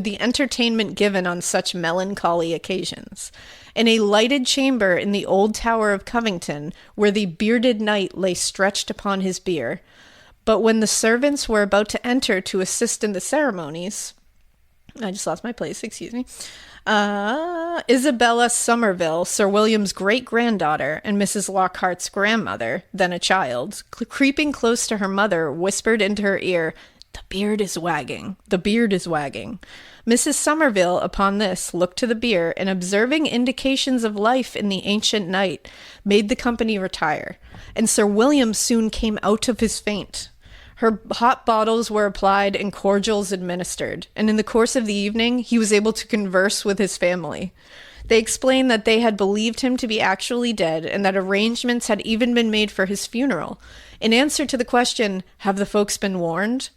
the entertainment given on such melancholy occasions. In a lighted chamber in the old Tower of Covington, where the bearded knight lay stretched upon his bier. But when the servants were about to enter to assist in the ceremonies, I just lost my place, excuse me. Isabella Somerville, Sir William's great-granddaughter and Mrs. Lockhart's grandmother, then a child, creeping close to her mother, whispered into her ear, "The beard is wagging. The beard is wagging." Mrs. Somerville, upon this, looked to the bier, and observing indications of life in the ancient knight, made the company retire, and Sir William soon came out of his faint. Her hot bottles were applied and cordials administered, and in the course of the evening, he was able to converse with his family. They explained that they had believed him to be actually dead, and that arrangements had even been made for his funeral. In answer to the question, "Have the folks been warned?"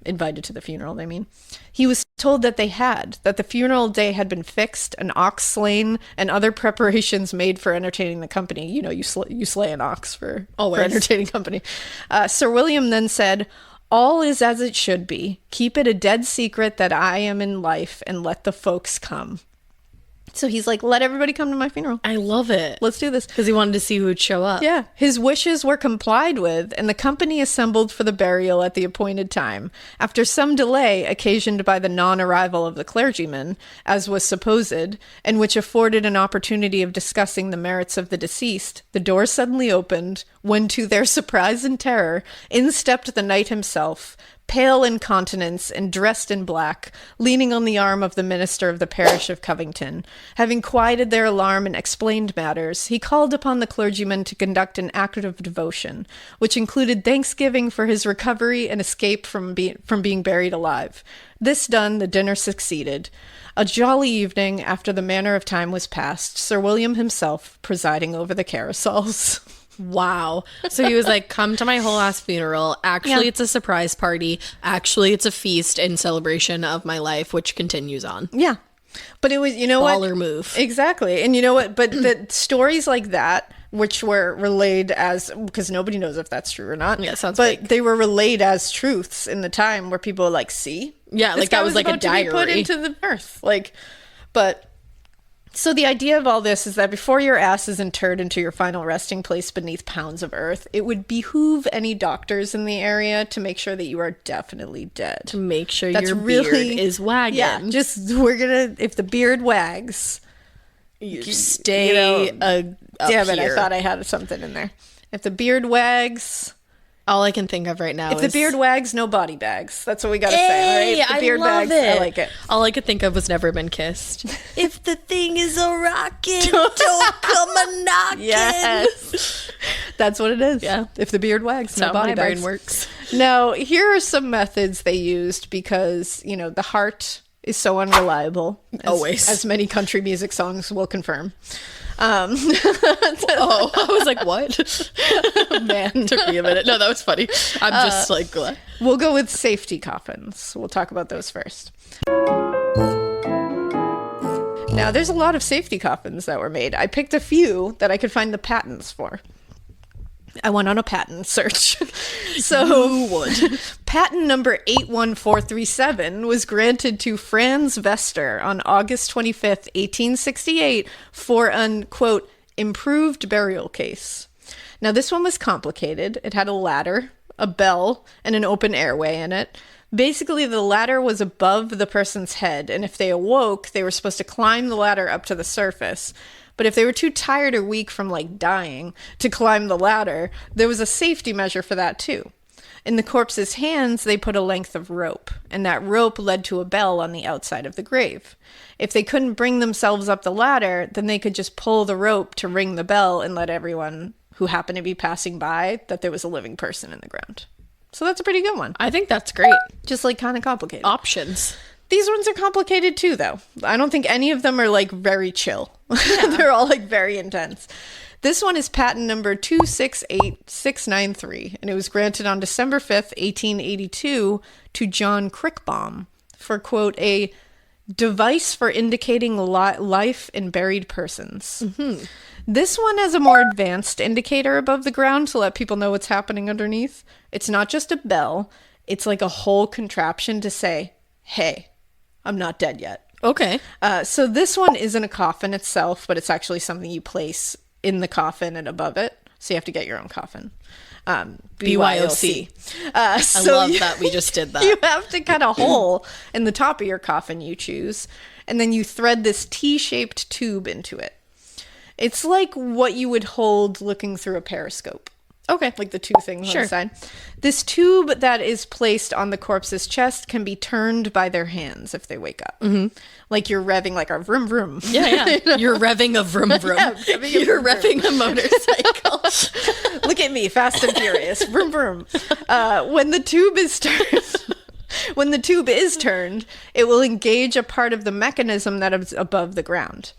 Invited to the funeral, they mean. He was told that they had, that the funeral day had been fixed, an ox slain, and other preparations made for entertaining the company. You know, you slay an ox for entertaining company. Sir William then said, "All is as it should be. Keep it a dead secret that I am in life, and let the folks come." So he's like, let everybody come to my funeral. I love it. Let's do this. Because he wanted to see who would show up. Yeah. His wishes were complied with, and the company assembled for the burial at the appointed time. After some delay occasioned by the non-arrival of the clergyman, as was supposed, and which afforded an opportunity of discussing the merits of the deceased, the door suddenly opened, when to their surprise and terror, in stepped the knight himself, pale in countenance and dressed in black, leaning on the arm of the minister of the parish of Covington. Having quieted their alarm and explained matters, he called upon the clergyman to conduct an act of devotion, which included thanksgiving for his recovery and escape from being buried alive. This done, the dinner succeeded. A jolly evening, after the manner of time was past, Sir William himself presiding over the carousels. Wow. So he was like, come to my whole ass funeral. Actually, It's a surprise party. Actually, it's a feast in celebration of my life, which continues on. Yeah. But it was, you know what? Baller move. Exactly. And you know what? But the stories like that, which were relayed as, because nobody knows if that's true or not. Yeah, sounds But fake. they were relayed as truths in the time where people were like, see? Yeah, This like guy that was like a about to be diary. put into the earth. Like, but So the idea of all this is that before your ass is interred into your final resting place beneath pounds of earth, it would behoove any doctors in the area to make sure that you are definitely dead. To make sure That's your really- beard is wagging. Yeah, if the beard wags, you stay damn it, I thought I had something in there. If the beard wags... All I can think of right now If is... the beard wags, no body bags. That's what we gotta say, right? If the beard wags, I like it. All I could think of was never been kissed. If the thing is a rocket, don't come a knocking. Yes. That's what it is. Yeah. If the beard wags, no That's how body my bags. brain works. Now, here are some methods they used because, the heart is so unreliable. Always. As many country music songs will confirm. Oh, I was like, what? Man. Took me a minute. No, that was funny. I'm just like, glad. We'll go with safety coffins. We'll talk about those first. Now, there's a lot of safety coffins that were made. I picked a few that I could find the patents for. I went on a patent search. So, patent number 81437 was granted to Franz Vester on August 25th, 1868 for an, quote, improved burial case. Now, this one was complicated. It had a ladder, a bell, and an open airway in it. Basically, the ladder was above the person's head, and if they awoke, they were supposed to climb the ladder up to the surface. But if they were too tired or weak from, dying to climb the ladder, there was a safety measure for that, too. In the corpse's hands, they put a length of rope, and that rope led to a bell on the outside of the grave. If they couldn't bring themselves up the ladder, then they could just pull the rope to ring the bell and let everyone who happened to be passing by that there was a living person in the ground. So that's a pretty good one. I think that's great. Just, kind of complicated. Options. These ones are complicated too, though. I don't think any of them are very chill. Yeah. They're all very intense. This one is patent number 268693, and it was granted on December 5th, 1882 to John Crickbaum for, quote, a device for indicating life in buried persons. Mm-hmm. This one has a more advanced indicator above the ground to let people know what's happening underneath. It's not just a bell. It's like a whole contraption to say, hey, I'm not dead yet. Okay. So this one isn't a coffin itself, but it's actually something you place in the coffin and above it. So you have to get your own coffin. BYOC. I love that we just did that. You have to cut a hole in the top of your coffin you choose, and then you thread this T-shaped tube into it. It's like what you would hold looking through a periscope. Okay. Like the two things on the side. This tube that is placed on the corpse's chest can be turned by their hands if they wake up. Mm-hmm. Like you're revving a vroom vroom. Yeah. You're revving a vroom vroom. Yeah, you're revving a motorcycle. Look at me, fast and furious. Vroom vroom. When the tube is turned, it will engage a part of the mechanism that is above the ground.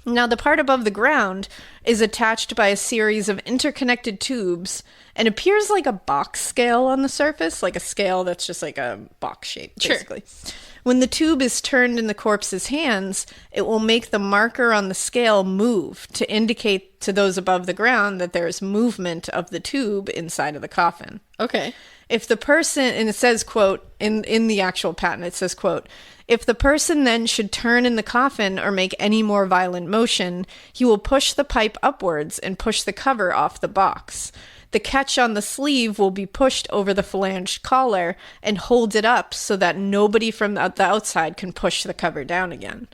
Now, the part above the ground is attached by a series of interconnected tubes and appears like a box scale on the surface, like a scale that's just like a box shape, basically. Sure. When the tube is turned in the corpse's hands, it will make the marker on the scale move to indicate to those above the ground that there is movement of the tube inside of the coffin. Okay. If the person, and it says, quote, in the actual patent, it says, quote, if the person then should turn in the coffin or make any more violent motion, he will push the pipe upwards and push the cover off the box. The catch on the sleeve will be pushed over the phalanged collar and hold it up so that nobody from the outside can push the cover down again.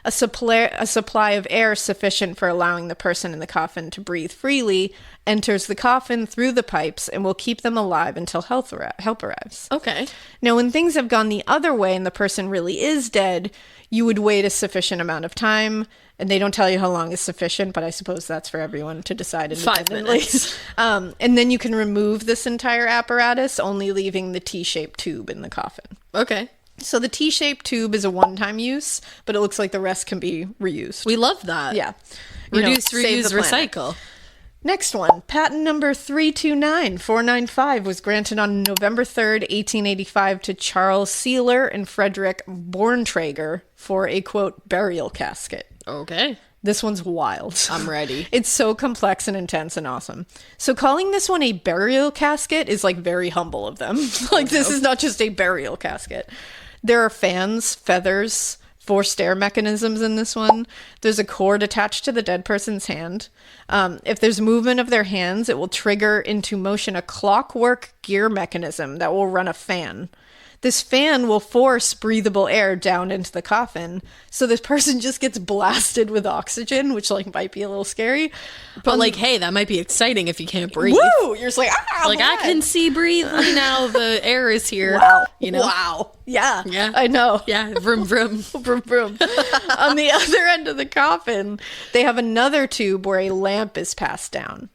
A supply of air sufficient for allowing the person in the coffin to breathe freely enters the coffin through the pipes and will keep them alive until help arrives. Okay. Now, when things have gone the other way and the person really is dead, you would wait a sufficient amount of time. And they don't tell you how long is sufficient, but I suppose that's for everyone to decide independently. 5 minutes. And then you can remove this entire apparatus, only leaving the T-shaped tube in the coffin. Okay. So the T-shaped tube is a one-time use, but it looks like the rest can be reused. We love that. Yeah. Reduce, save reuse, the planet. recycle. Next one, patent number 329495 was granted on November 3rd, 1885 to Charles Sealer and Frederick Borntrager for a, quote, burial casket. Okay. This one's wild. I'm ready. It's so complex and intense and awesome. So calling this one a burial casket is very humble of them. This is not just a burial casket. There are fans, feathers, forced air mechanisms in this one. There's a cord attached to the dead person's hand. If there's movement of their hands, it will trigger into motion a clockwork gear mechanism that will run a fan. This fan will force breathable air down into the coffin, so this person just gets blasted with oxygen, which like might be a little scary. But like, hey, that might be exciting if you can't breathe. Woo! You're just like, Like, I can see breathe now. The air is here. Wow. You know? Wow. Yeah. Yeah. I know. Yeah. Vroom, vroom. Vroom, vroom. On the other end of the coffin, they have another tube where a lamp is passed down.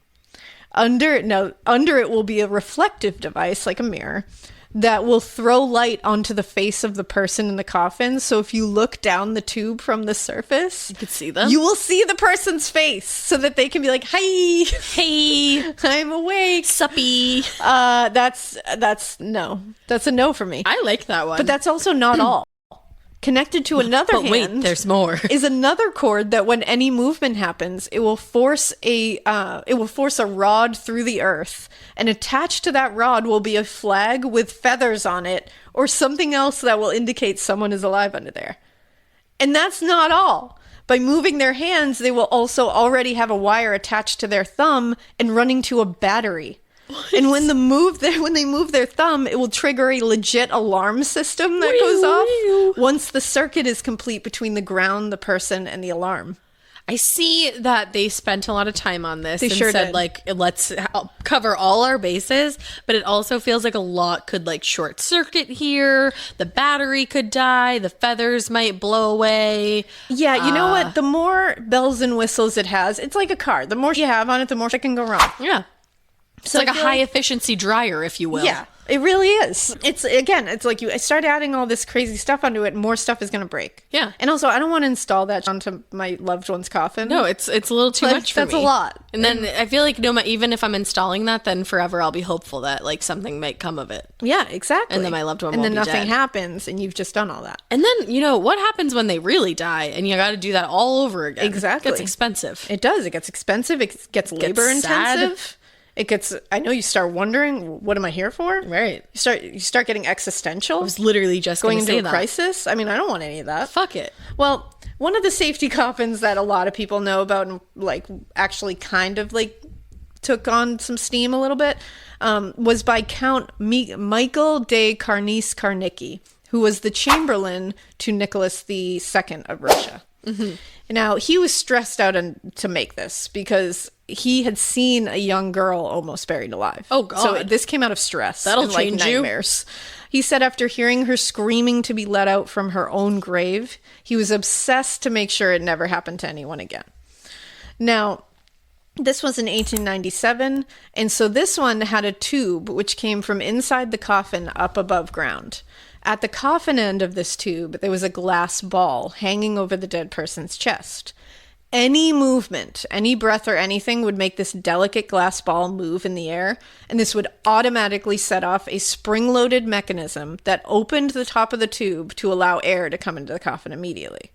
Under it will be a reflective device, like a mirror, that will throw light onto the face of the person in the coffin. So if you look down the tube from the surface, You could see them. you will see the person's face so that they can be like, "Hi, Hey, I'm awake." suppy. That's no. That's a no for me. I like that one. But that's also not all. Connected to another But wait, hand there's more. is another cord that when any movement happens, it will force a rod through the earth, and attached to that rod will be a flag with feathers on it or something else that will indicate someone is alive under there. And that's not all. By moving their hands, they will also already have a wire attached to their thumb and running to a battery. And when they move their thumb, it will trigger a legit alarm system that goes off once the circuit is complete between the ground, the person, and the alarm. I see that they spent a lot of time on this. They and sure said, did. like, let's cover all our bases, but it also feels like a lot could, like, short circuit here. The battery could die. The feathers might blow away. Yeah, you know what? The more bells and whistles it has, it's like a car. The more you have on it, the more shit can go wrong. Yeah. It's So like I a feel high efficiency dryer, if you will. Yeah, it really is. It's like you start adding all this crazy stuff onto it, more stuff is going to break. Yeah. And also, I don't want to install that onto my loved one's coffin. No, it's a little too Like, much for that's me. a lot. And then I feel like even if I'm installing that, then forever I'll be hopeful that like something might come of it. Yeah, exactly. And then my loved one and won't then be nothing dead. happens, and you've just done all that. And then, what happens when they really die and you got to do that all over again? Exactly. It gets expensive. It does. It gets expensive. It gets labor sad. intensive. It gets. I know you start wondering, what am I here for? Right. You start getting existential. I was literally just going going to into say a that. crisis. I mean, I don't want any of that. Fuck it. Well, one of the safety coffins that a lot of people know about and like actually kind of like took on some steam a little bit was by Count Michael de Carnicki, who was the Chamberlain to Nicholas II of Russia. Mm-hmm. Now, he was stressed out to make this because he had seen a young girl almost buried alive. Oh, God. So this came out of stress. That'll and, change you. nightmares. He said after hearing her screaming to be let out from her own grave, he was obsessed to make sure it never happened to anyone again. Now, this was in 1897, and so this one had a tube which came from inside the coffin up above ground. At the coffin end of this tube, there was a glass ball hanging over the dead person's chest. Any movement, any breath or anything would make this delicate glass ball move in the air, and this would automatically set off a spring-loaded mechanism that opened the top of the tube to allow air to come into the coffin immediately.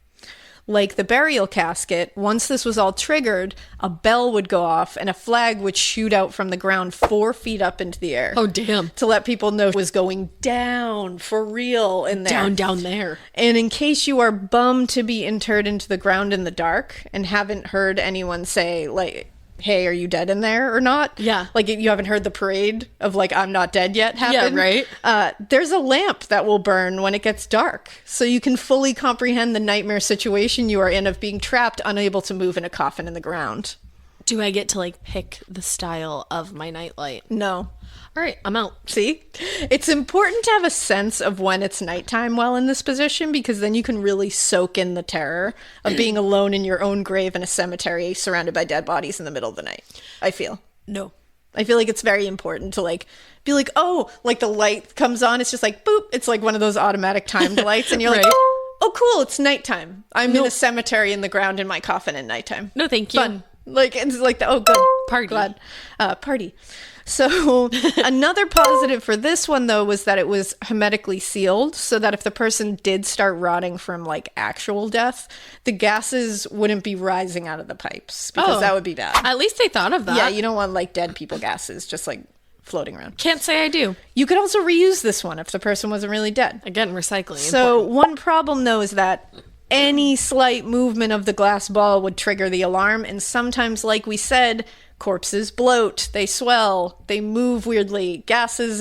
Like the burial casket, once this was all triggered, a bell would go off and a flag would shoot out from the ground 4 feet up into the air. Oh, damn. To let people know it was going down for real in there. Down there. And in case you are bummed to be interred into the ground in the dark and haven't heard anyone say, like, hey, are you dead in there or not? Yeah. Like, you haven't heard the parade of, like, I'm not dead yet happen. Yeah, right. There's a lamp that will burn when it gets dark. So you can fully comprehend the nightmare situation you are in of being trapped, unable to move in a coffin in the ground. Do I get to like pick the style of my nightlight? No. All right, I'm out. See? It's important to have a sense of when it's nighttime while in this position, because then you can really soak in the terror of being alone in your own grave in a cemetery surrounded by dead bodies in the middle of the night. I feel like it's very important to like be like, oh, like the light comes on, it's just like boop, it's like one of those automatic timed lights, and you're Right. like, oh cool, it's nighttime. I'm in a cemetery in the ground in my coffin at nighttime. No, thank you. Fun. Like, it's like the, oh good, Party. glad party. So another positive for this one, though, was that it was hermetically sealed, so that if the person did start rotting from like actual death, the gases wouldn't be rising out of the pipes, because that would be bad. At least they thought of that. Yeah, you don't want like dead people gases just like floating around. Can't say I do. You could also reuse this one if the person wasn't really dead. Again, recycling. So one problem, though, is that Any slight movement of the glass ball would trigger the alarm. And sometimes, like we said, corpses bloat, they swell, they move weirdly, gases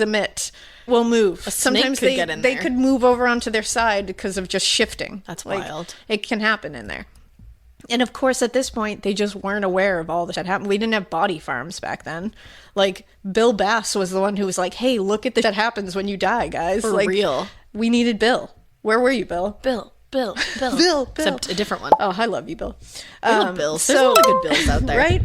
will move. Sometimes could get in they there. could move over onto their side because of just shifting. That's Like, wild. It can happen in there. And of course, at this point, they just weren't aware of all that had happened. We didn't have body farms back then. Like, Bill Bass was the one who was like, hey, look at the shit that happens when you die, guys. For like, real. We needed Bill. Where were you, Bill? Bill. Bill. Except a different one. Oh, I love you, Bill. I love Bills. There's a lot of good Bills out there. Right?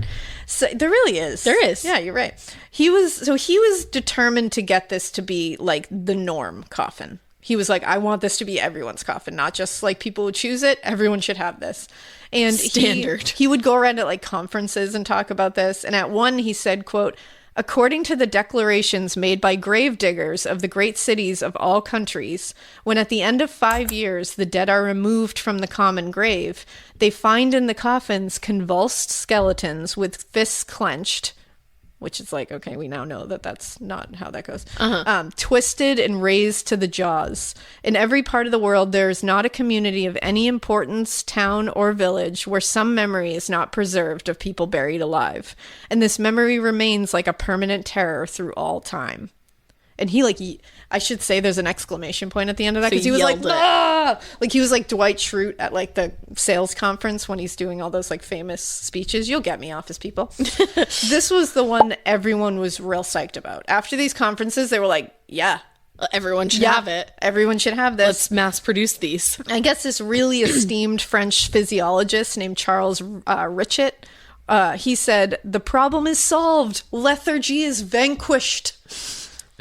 So there really is. There is. Yeah, you're right. He was determined to get this to be like the norm coffin. He was like, I want this to be everyone's coffin, not just like people who choose it. Everyone should have this. And Standard. he would go around at like conferences and talk about this. And at one, he said, quote, according to the declarations made by grave diggers of the great cities of all countries, when at the end of 5 years the dead are removed from the common grave, they find in the coffins convulsed skeletons with fists clenched, which is like, okay, we now know that that's not how that goes, twisted and raised to the jaws. In every part of the world, there is not a community of any importance, town or village, where some memory is not preserved of people buried alive. And this memory remains like a permanent terror through all time. And he, like, I should say there's an exclamation point at the end of that, because he was like, ah! Like, he was like Dwight Schrute at, like, the sales conference when he's doing all those, like, famous speeches. You'll get me, office people. This was the one everyone was real psyched about. After these conferences, they were like, yeah. Everyone should have it. Everyone should have this. Let's mass produce these. I guess this really esteemed French physiologist named Charles Richet, he said, the problem is solved. Lethargy is vanquished.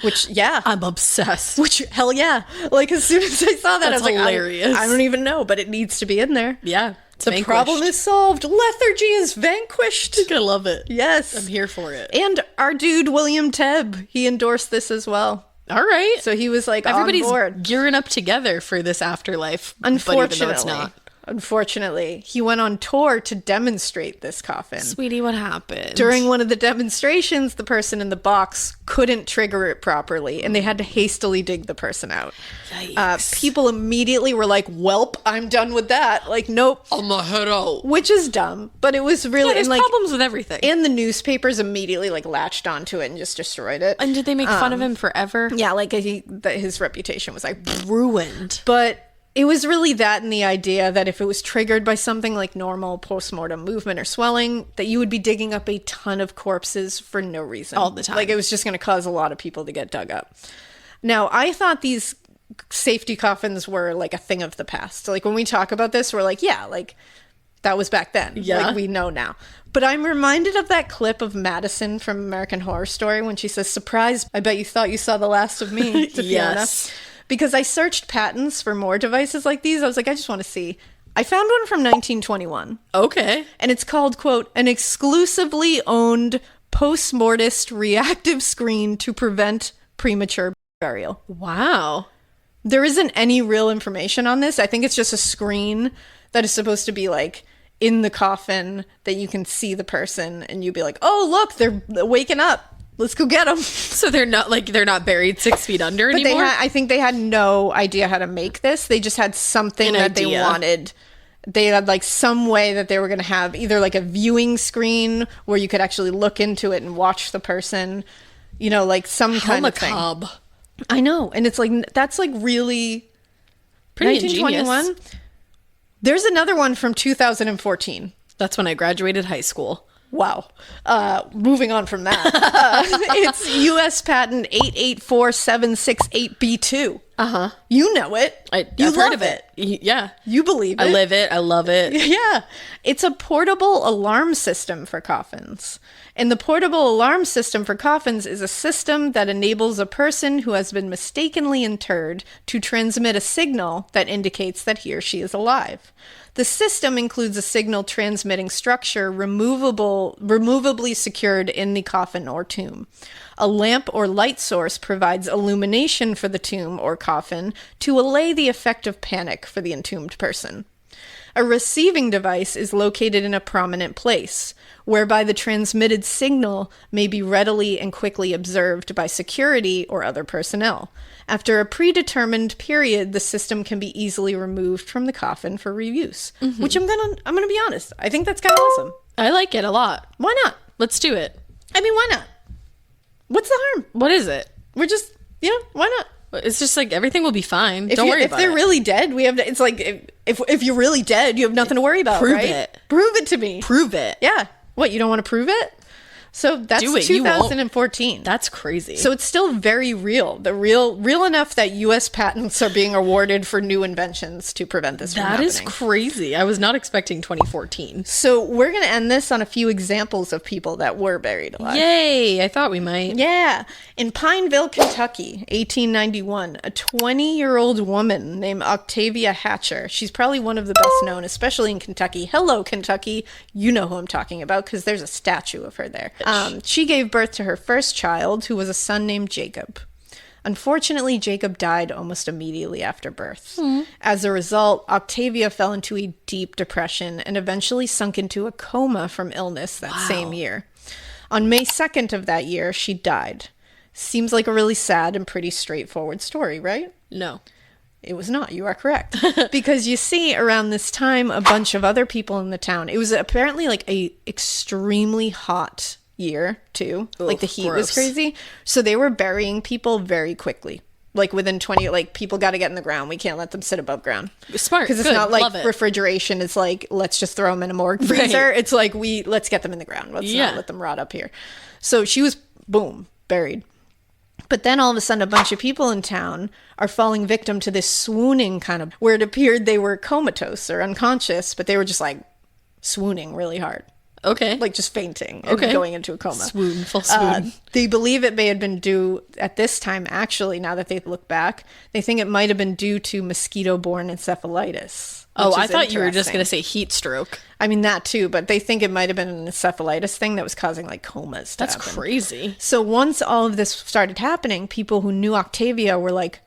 Which, yeah. I'm obsessed. Which, hell yeah. Like, as soon as I saw that, That's I was hilarious. like, I don't even know, but it needs to be in there. Yeah. The problem is solved. Lethargy is vanquished. I love it. Yes. I'm here for it. And our dude, William Tebb, he endorsed this as well. All right. So he was like, everybody's on board. gearing up together for this afterlife. Unfortunately. But even though it's not. Unfortunately, he went on tour to demonstrate this coffin. Sweetie, what happened? During one of the demonstrations, the person in the box couldn't trigger it properly, and they had to hastily dig the person out. People immediately were like, welp, I'm done with that. Like, nope. I'm a head out. Which is dumb, but it was really... Yeah, there's and, like, problems with everything. And the newspapers immediately, like, latched onto it and just destroyed it. And did they make fun of him forever? Yeah, like, his reputation was, like, ruined. But... it was really that and the idea that if it was triggered by something like normal postmortem movement or swelling, that you would be digging up a ton of corpses for no reason. All the time. Like, it was just going to cause a lot of people to get dug up. Now, I thought these safety coffins were like a thing of the past. Like, when we talk about this, we're like, yeah, like, that was back then. Yeah. Like, we know now. But I'm reminded of that clip of Madison from American Horror Story when she says, surprise, I bet you thought you saw the last of me, to Yes. Fiona. Because I searched patents for more devices like these. I was like, I just want to see. I found one from 1921. Okay. And it's called, quote, an exclusively owned post-mortist reactive screen to prevent premature burial. Wow. There isn't any real information on this. I think it's just a screen that is supposed to be like in the coffin that you can see the person and you'd be like, oh, look, they're waking up. Let's go get them. So they're not buried 6 feet under anymore? I think they had no idea how to make this. They just had something that they wanted. They had like some way that they were going to have either like a viewing screen where you could actually look into it and watch the person, you know, like some kind of thing. Macabre. I know. And it's like, that's like really Pretty 1921. ingenious. There's another one from 2014. That's when I graduated high school. Wow. Moving on from that. It's U.S. patent 884768B2. Uh-huh. You know it. I've You heard love of it. Yeah. You believe it. I live it. I love it. Yeah. It's a portable alarm system for coffins. And the portable alarm system for coffins is a system that enables a person who has been mistakenly interred to transmit a signal that indicates that he or she is alive. The system includes a signal transmitting structure removably secured in the coffin or tomb. A lamp or light source provides illumination for the tomb or coffin to allay the effect of panic for the entombed person. A receiving device is located in a prominent place, whereby the transmitted signal may be readily and quickly observed by security or other personnel. After a predetermined period, the system can be easily removed from the coffin for reuse. Which I'm gonna be honest, I think that's kind of awesome. I like it a lot. Why not? Let's do it. I mean, why not? What's the harm? What is it? We're just, why not? It's just like everything will be fine. If Don't worry about it. If they're really dead, we have. It's like if you're really dead, you have nothing to worry about. Prove right? it. Prove it to me. Prove it. Yeah. What, you don't want to prove it? So that's Do it. You won't. 2014. That's crazy. So it's still very real. The real enough that U.S. patents are being awarded for new inventions to prevent this from happening. That is crazy. I was not expecting 2014. So we're going to end this on a few examples of people that were buried alive. Yay! I thought we might. Yeah. In Pineville, Kentucky, 1891, a 20-year-old woman named Octavia Hatcher. She's probably one of the best known, especially in Kentucky. Hello, Kentucky. You know who I'm talking about because there's a statue of her there. She gave birth to her first child, who was a son named Jacob. Unfortunately, Jacob died almost immediately after birth. As a result, Octavia fell into a deep depression and eventually sunk into a coma from illness that same year. On May 2nd of that year, she died. Seems like a really sad and pretty straightforward story, right? No. It was not. You are correct. Because you see, around this time, a bunch of other people in the town. It was apparently like a extremely hot year too. Like the heat was crazy. So they were burying people very quickly. Like within 20, like people got to get in the ground. We can't let them sit above ground. Smart. Because it's not like refrigeration. It's like, let's just throw them in a morgue freezer. It's like, let's get them in the ground. Let's not let them rot up here. So she was, boom, buried. But then all of a sudden, a bunch of people in town are falling victim to this swooning kind of, where it appeared they were comatose or unconscious, but they were just like swooning really hard. Okay. Like just fainting and going into a coma. Swoon, full swoon. They believe it may have been due, at this time, actually, now that they look back, they think it might have been due to mosquito-borne encephalitis. Oh, I thought you were just going to say heat stroke. I mean, that too, but they think it might have been an encephalitis thing that was causing like comas to That's happen. crazy. So once all of this started happening, people who knew Octavia were like,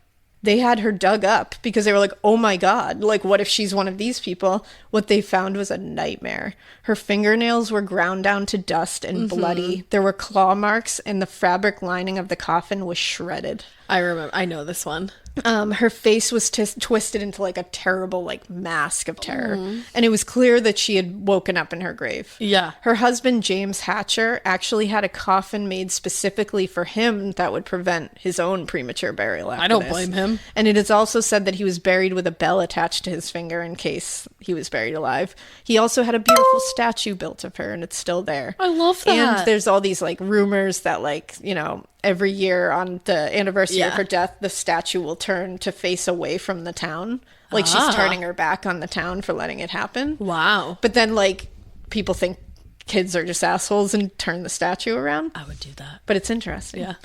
they had her dug up because they were like, oh my God, like what if she's one of these people? What they found was a nightmare. Her fingernails were ground down to dust and bloody. There were claw marks and the fabric lining of the coffin was shredded. I remember. I know this one. Her face was twisted into like a terrible like mask of terror. And it was clear that she had woken up in her grave. Yeah. Her husband, James Hatcher, actually had a coffin made specifically for him that would prevent his own premature burial after I don't this. blame him. And it is also said that he was buried with a bell attached to his finger in case he was buried alive. He also had a beautiful statue built of her and it's still there. I love that. And there's all these like rumors that like, you know, every year on the anniversary of her death, the statue will turn to face away from the town. Like she's turning her back on the town for letting it happen. Wow. But then like people think kids are just assholes and turn the statue around. I would do that. But it's interesting. Yeah.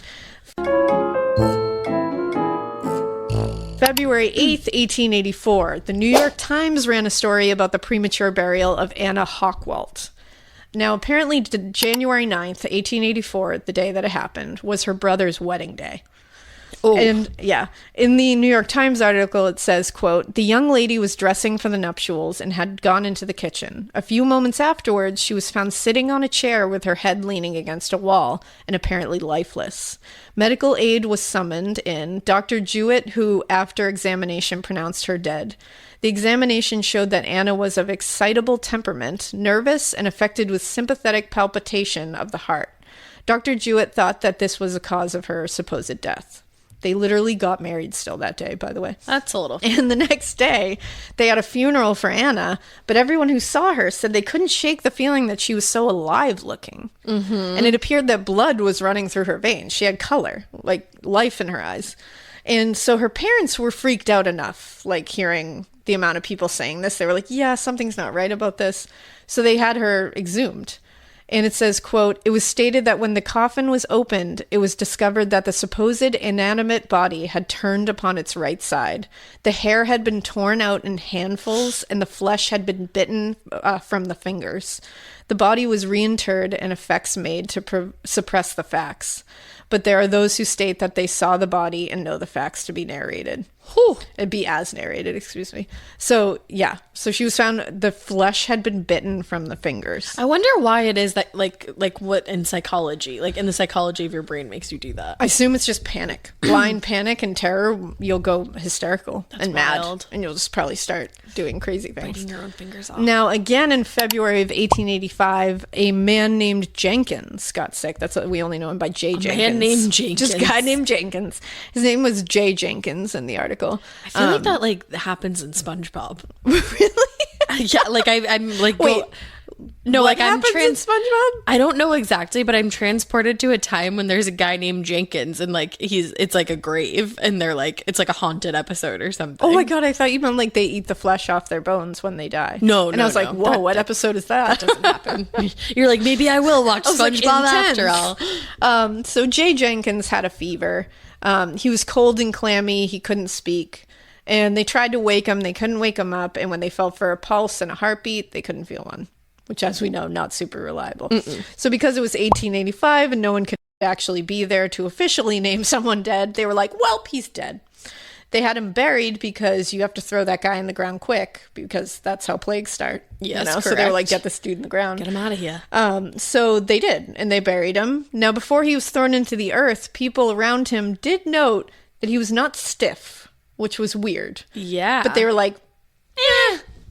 February 8th, 1884, the New York Times ran a story about the premature burial of Anna Hockwalt. Now, apparently, January 9th, 1884, the day that it happened, was her brother's wedding day. Oh. And yeah, in the New York Times article, it says, quote, the young lady was dressing for the nuptials and had gone into the kitchen. A few moments afterwards, she was found sitting on a chair with her head leaning against a wall and apparently lifeless. Medical aid was summoned in. Dr. Jewett, who, after examination, pronounced her dead. The examination showed that Anna was of excitable temperament, nervous, and affected with sympathetic palpitation of the heart. Dr. Jewett thought that this was the cause of her supposed death. They literally got married still that day, by the way. That's a little... And the next day, they had a funeral for Anna, but everyone who saw her said they couldn't shake the feeling that she was so alive looking. And it appeared that blood was running through her veins. She had color, like life in her eyes. And so her parents were freaked out enough, like hearing the amount of people saying this. They were like, yeah, something's not right about this. So they had her exhumed. And it says, quote, it was stated that when the coffin was opened, it was discovered that the supposed inanimate body had turned upon its right side. The hair had been torn out in handfuls and the flesh had been bitten from the fingers. The body was reinterred and effects made to suppress the facts. But there are those who state that they saw the body and know the facts to be narrated. It'd be as narrated, excuse me. So yeah, so she was found, the flesh had been bitten from the fingers. I wonder why it is that like what in psychology, like in the psychology of your brain makes you do that. I assume it's just panic, blind panic and terror. You'll go hysterical and wild. mad, and you'll just probably start doing crazy things. Biting your own fingers off. Now, again in February of 1885, a man named Jenkins got sick. That's what we only know him by J. Jenkins. Man named Jenkins. Just a guy named Jenkins. His name was J. Jenkins in the article. I feel like that like happens in SpongeBob. Really? Yeah, like I'm like wait. No, What like I'm happens in SpongeBob? I don't know exactly, but I'm transported to a time when there's a guy named Jenkins and like it's like a grave and they're like it's like a haunted episode or something. Oh my god, I thought you meant like they eat the flesh off their bones when they die. No, and I was like, whoa, what episode is that? That doesn't happen. You're like, maybe I will watch SpongeBob after all. So Jay Jenkins had a fever. He was cold and clammy. He couldn't speak. And they tried to wake him. They couldn't wake him up. And when they felt for a pulse and a heartbeat, they couldn't feel one, which, as we know, not super reliable. So because it was 1885 and no one could actually be there to officially name someone dead, they were like, well, he's dead. They had him buried because you have to throw that guy in the ground quick because that's how plagues start. Yes, So they were like, get this dude in the ground. Get him out of here. So they did, and they buried him. Now, before he was thrown into the earth, people around him did note that he was not stiff, which was weird. Yeah. But they were like,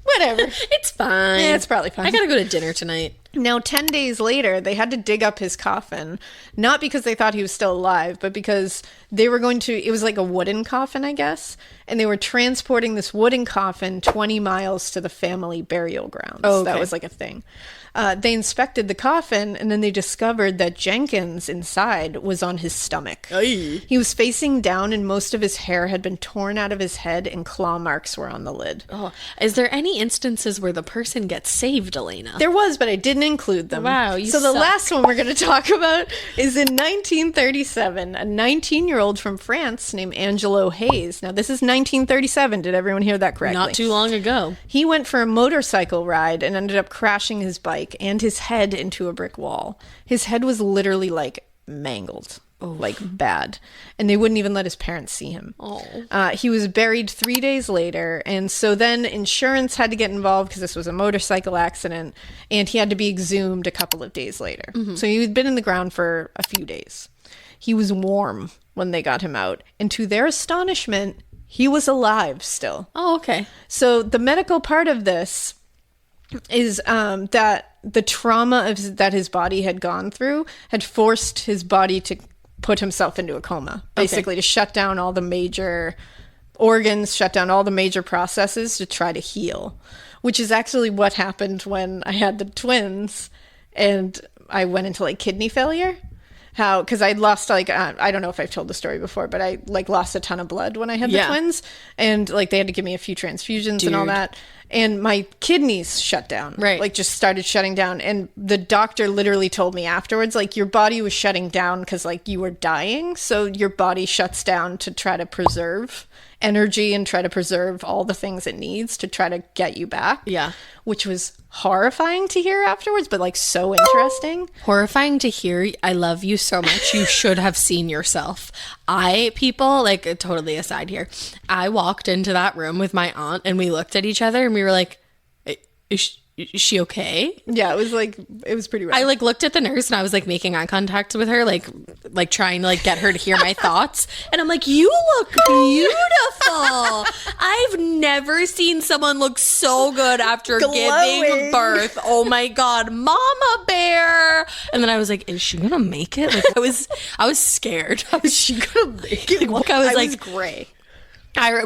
whatever. It's fine. Yeah, it's probably fine. I gotta go to dinner tonight. Now, 10 days later, they had to dig up his coffin, not because they thought he was still alive, but because they were going to, it was like a wooden coffin, I guess, and they were transporting this wooden coffin 20 miles to the family burial grounds. Oh, okay. That was like a thing. They inspected the coffin, and then they discovered that Jenkins inside was on his stomach. Aye. He was facing down, and most of his hair had been torn out of his head, and claw marks were on the lid. Oh, is there any instances where the person gets saved, Elena? There was, but I didn't include them. Wow, you So the suck. last one we're going to talk about is in 1937, a 19-year-old from France named Angelo Hayes. Now, this is 1937. Did everyone hear that correctly? Not too long ago. He went for a motorcycle ride and ended up crashing his bike and his head into a brick wall. His head was literally like mangled. Like bad. And they wouldn't even let his parents see him. He was buried 3 days later. And so then insurance had to get involved because this was a motorcycle accident. And he had to be exhumed a couple of days later. So he had been in the ground for a few days. He was warm when they got him out. And to their astonishment, he was alive still. Oh, okay. So the medical part of this is that the trauma that his body had gone through had forced his body to put himself into a coma, basically to shut down all the major organs, shut down all the major processes to try to heal, which is actually what happened when I had the twins and I went into like kidney failure. Because I'd lost like, I don't know if I've told the story before, but I like lost a ton of blood when I had the twins, and like they had to give me a few transfusions and all that. And my kidneys shut down, like just started shutting down. And the doctor literally told me afterwards, like your body was shutting down because like you were dying. So your body shuts down to try to preserve energy and try to preserve all the things it needs to try to get you back. Yeah. Which was horrifying to hear afterwards, but like so interesting. Horrifying to hear. I love you so much. You should have seen yourself. People, like totally aside here, I walked into that room with my aunt and we looked at each other and we were like, is she okay? Yeah, it was pretty rough. I like looked at the nurse and I was like making eye contact with her, like trying to like get her to hear my thoughts. And I'm like, you look beautiful. I've never seen someone look so good after giving birth. Oh my God, Mama Bear. And then I was like, is she gonna make it? Like I was scared. Is she gonna make it? Like, I was gray.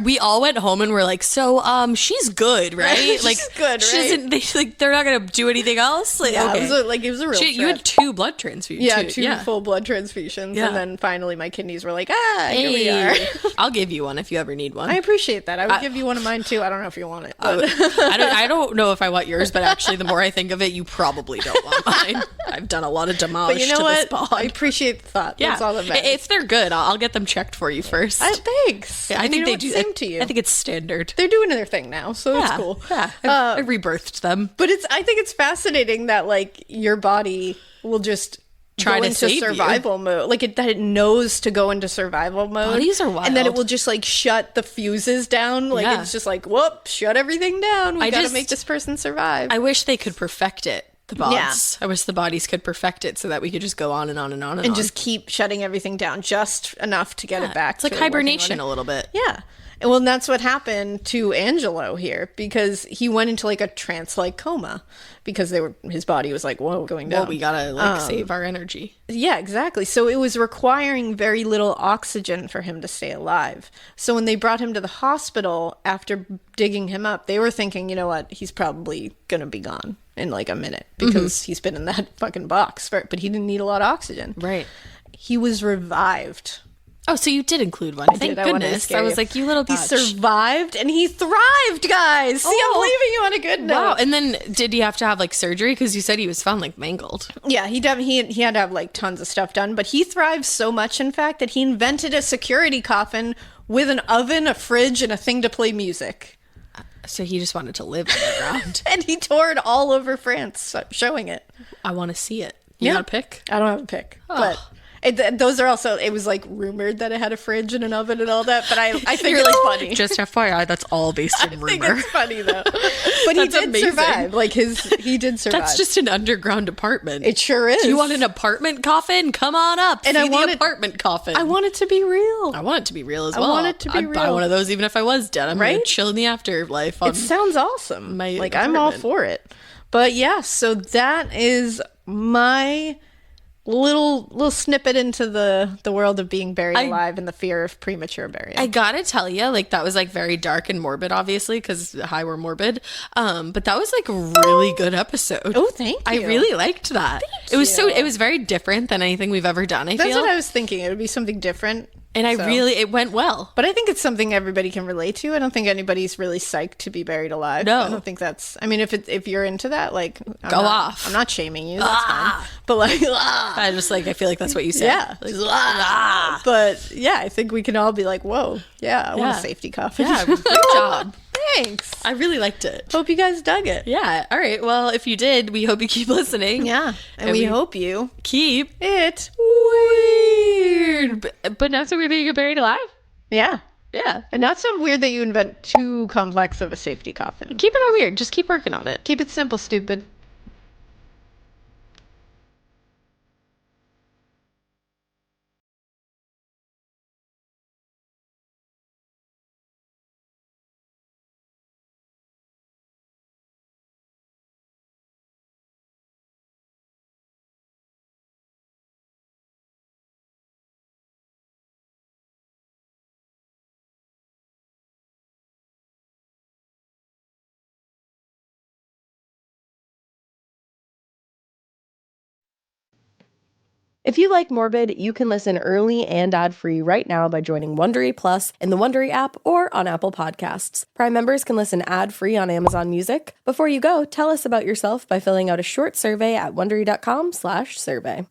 We all went home and we're like, so she's good, right? She's like good, she right? doesn't, they're not gonna do anything else. Like, Yeah, okay. it was a real. You had 2 blood transfusions. Yeah, two full blood transfusions, and then finally my kidneys were like, here we are. I'll give you one if you ever need one. I appreciate that. I would give you one of mine too. I don't know if you want it. But. I don't know if I want yours, but actually, the more I think of it, you probably don't want mine. I've done a lot of demolish But you know to what? this pod. I appreciate the thought. Yeah, That's all that matters. if they're good, I'll get them checked for you first. Thanks. I think they do. Same to you. I think it's standard. They're doing their thing now, so it's cool. Yeah, I rebirthed them. But I think it's fascinating that like your body will just try go to into save survival mode. Like that it knows to go into survival mode. Bodies are wild. And then it will just like shut the fuses down. Like Yeah. it's just like, whoop, shut everything down. We gotta make this person survive. I wish they could perfect it. The bots. Yeah. I wish the bodies could perfect it so that we could just go on and on and on and just keep shutting everything down just enough to get it back. It's like to a working hibernation order. a little bit. Yeah. And well, that's what happened to Angelo here because he went into like a trance-like coma because his body was like, whoa, going down. Well, we gotta like save our energy. Yeah, exactly. So it was requiring very little oxygen for him to stay alive. So when they brought him to the hospital after digging him up, they were thinking, you know what, he's probably going to be gone in like a minute because he's been in that fucking box. But he didn't need a lot of oxygen. Right. He was revived. Oh, so you did include one. Thank I wanted to goodness. scare I was you. like, you little He bitch. survived and he thrived, guys. See, I'm leaving you on a good note. Wow. And then did he have to have like surgery? Because you said he was found like mangled. Yeah, he had to have like tons of stuff done, but he thrived so much, in fact, that he invented a security coffin with an oven, a fridge, and a thing to play music. So he just wanted to live underground. And he toured all over France showing it. I want to see it. You got a pic? I don't have a pic, but those are also. It was like rumored that it had a fridge and an oven and all that, but I think it's funny. Just FYI, that's all based in I think rumor. it's funny though. But he That's did amazing. survive. Like he did survive. That's just an underground apartment. It sure is. Do you want an apartment coffin? Come on up. And See I want the it- apartment coffin. I want it to be real. I want it to be real as I well. want it to be I'd buy real. one of those even if I was dead. I'm gonna Right? chill in the afterlife. On It sounds awesome. my Like I'm all apartment. for it. But yeah, so that is my little snippet into the world of being buried alive and the fear of premature burial. I gotta tell you, like that was like very dark and morbid, obviously, because hi, we're morbid. But that was like a really good episode. Oh, thank I you. really liked that. It was very different than anything we've ever done. I That's feel, what I was thinking. It would be something different. and it went well. But I think it's something everybody can relate to. I don't think anybody's really psyched to be buried alive. No. I don't think that's. I mean, if you're into that, like, Go off. I'm not shaming you. That's fine. But like, I feel like that's what you said. yeah. Like, But yeah, I think we can all be like, whoa, yeah, I want Yeah. a safety coffin. yeah, great job. Thanks. I really liked it. Hope you guys dug it. Yeah. All right. Well, if you did, we hope you keep listening. Yeah. And we hope you keep it. weird. But not so weird that you get buried alive. Yeah. Yeah. And not so weird that you invent too complex of a safety coffin. Keep it on weird. Just keep working on it. Keep it simple, stupid. If you like Morbid, you can listen early and ad-free right now by joining Wondery Plus in the Wondery app or on Apple Podcasts. Prime members can listen ad-free on Amazon Music. Before you go, tell us about yourself by filling out a short survey at Wondery.com/survey.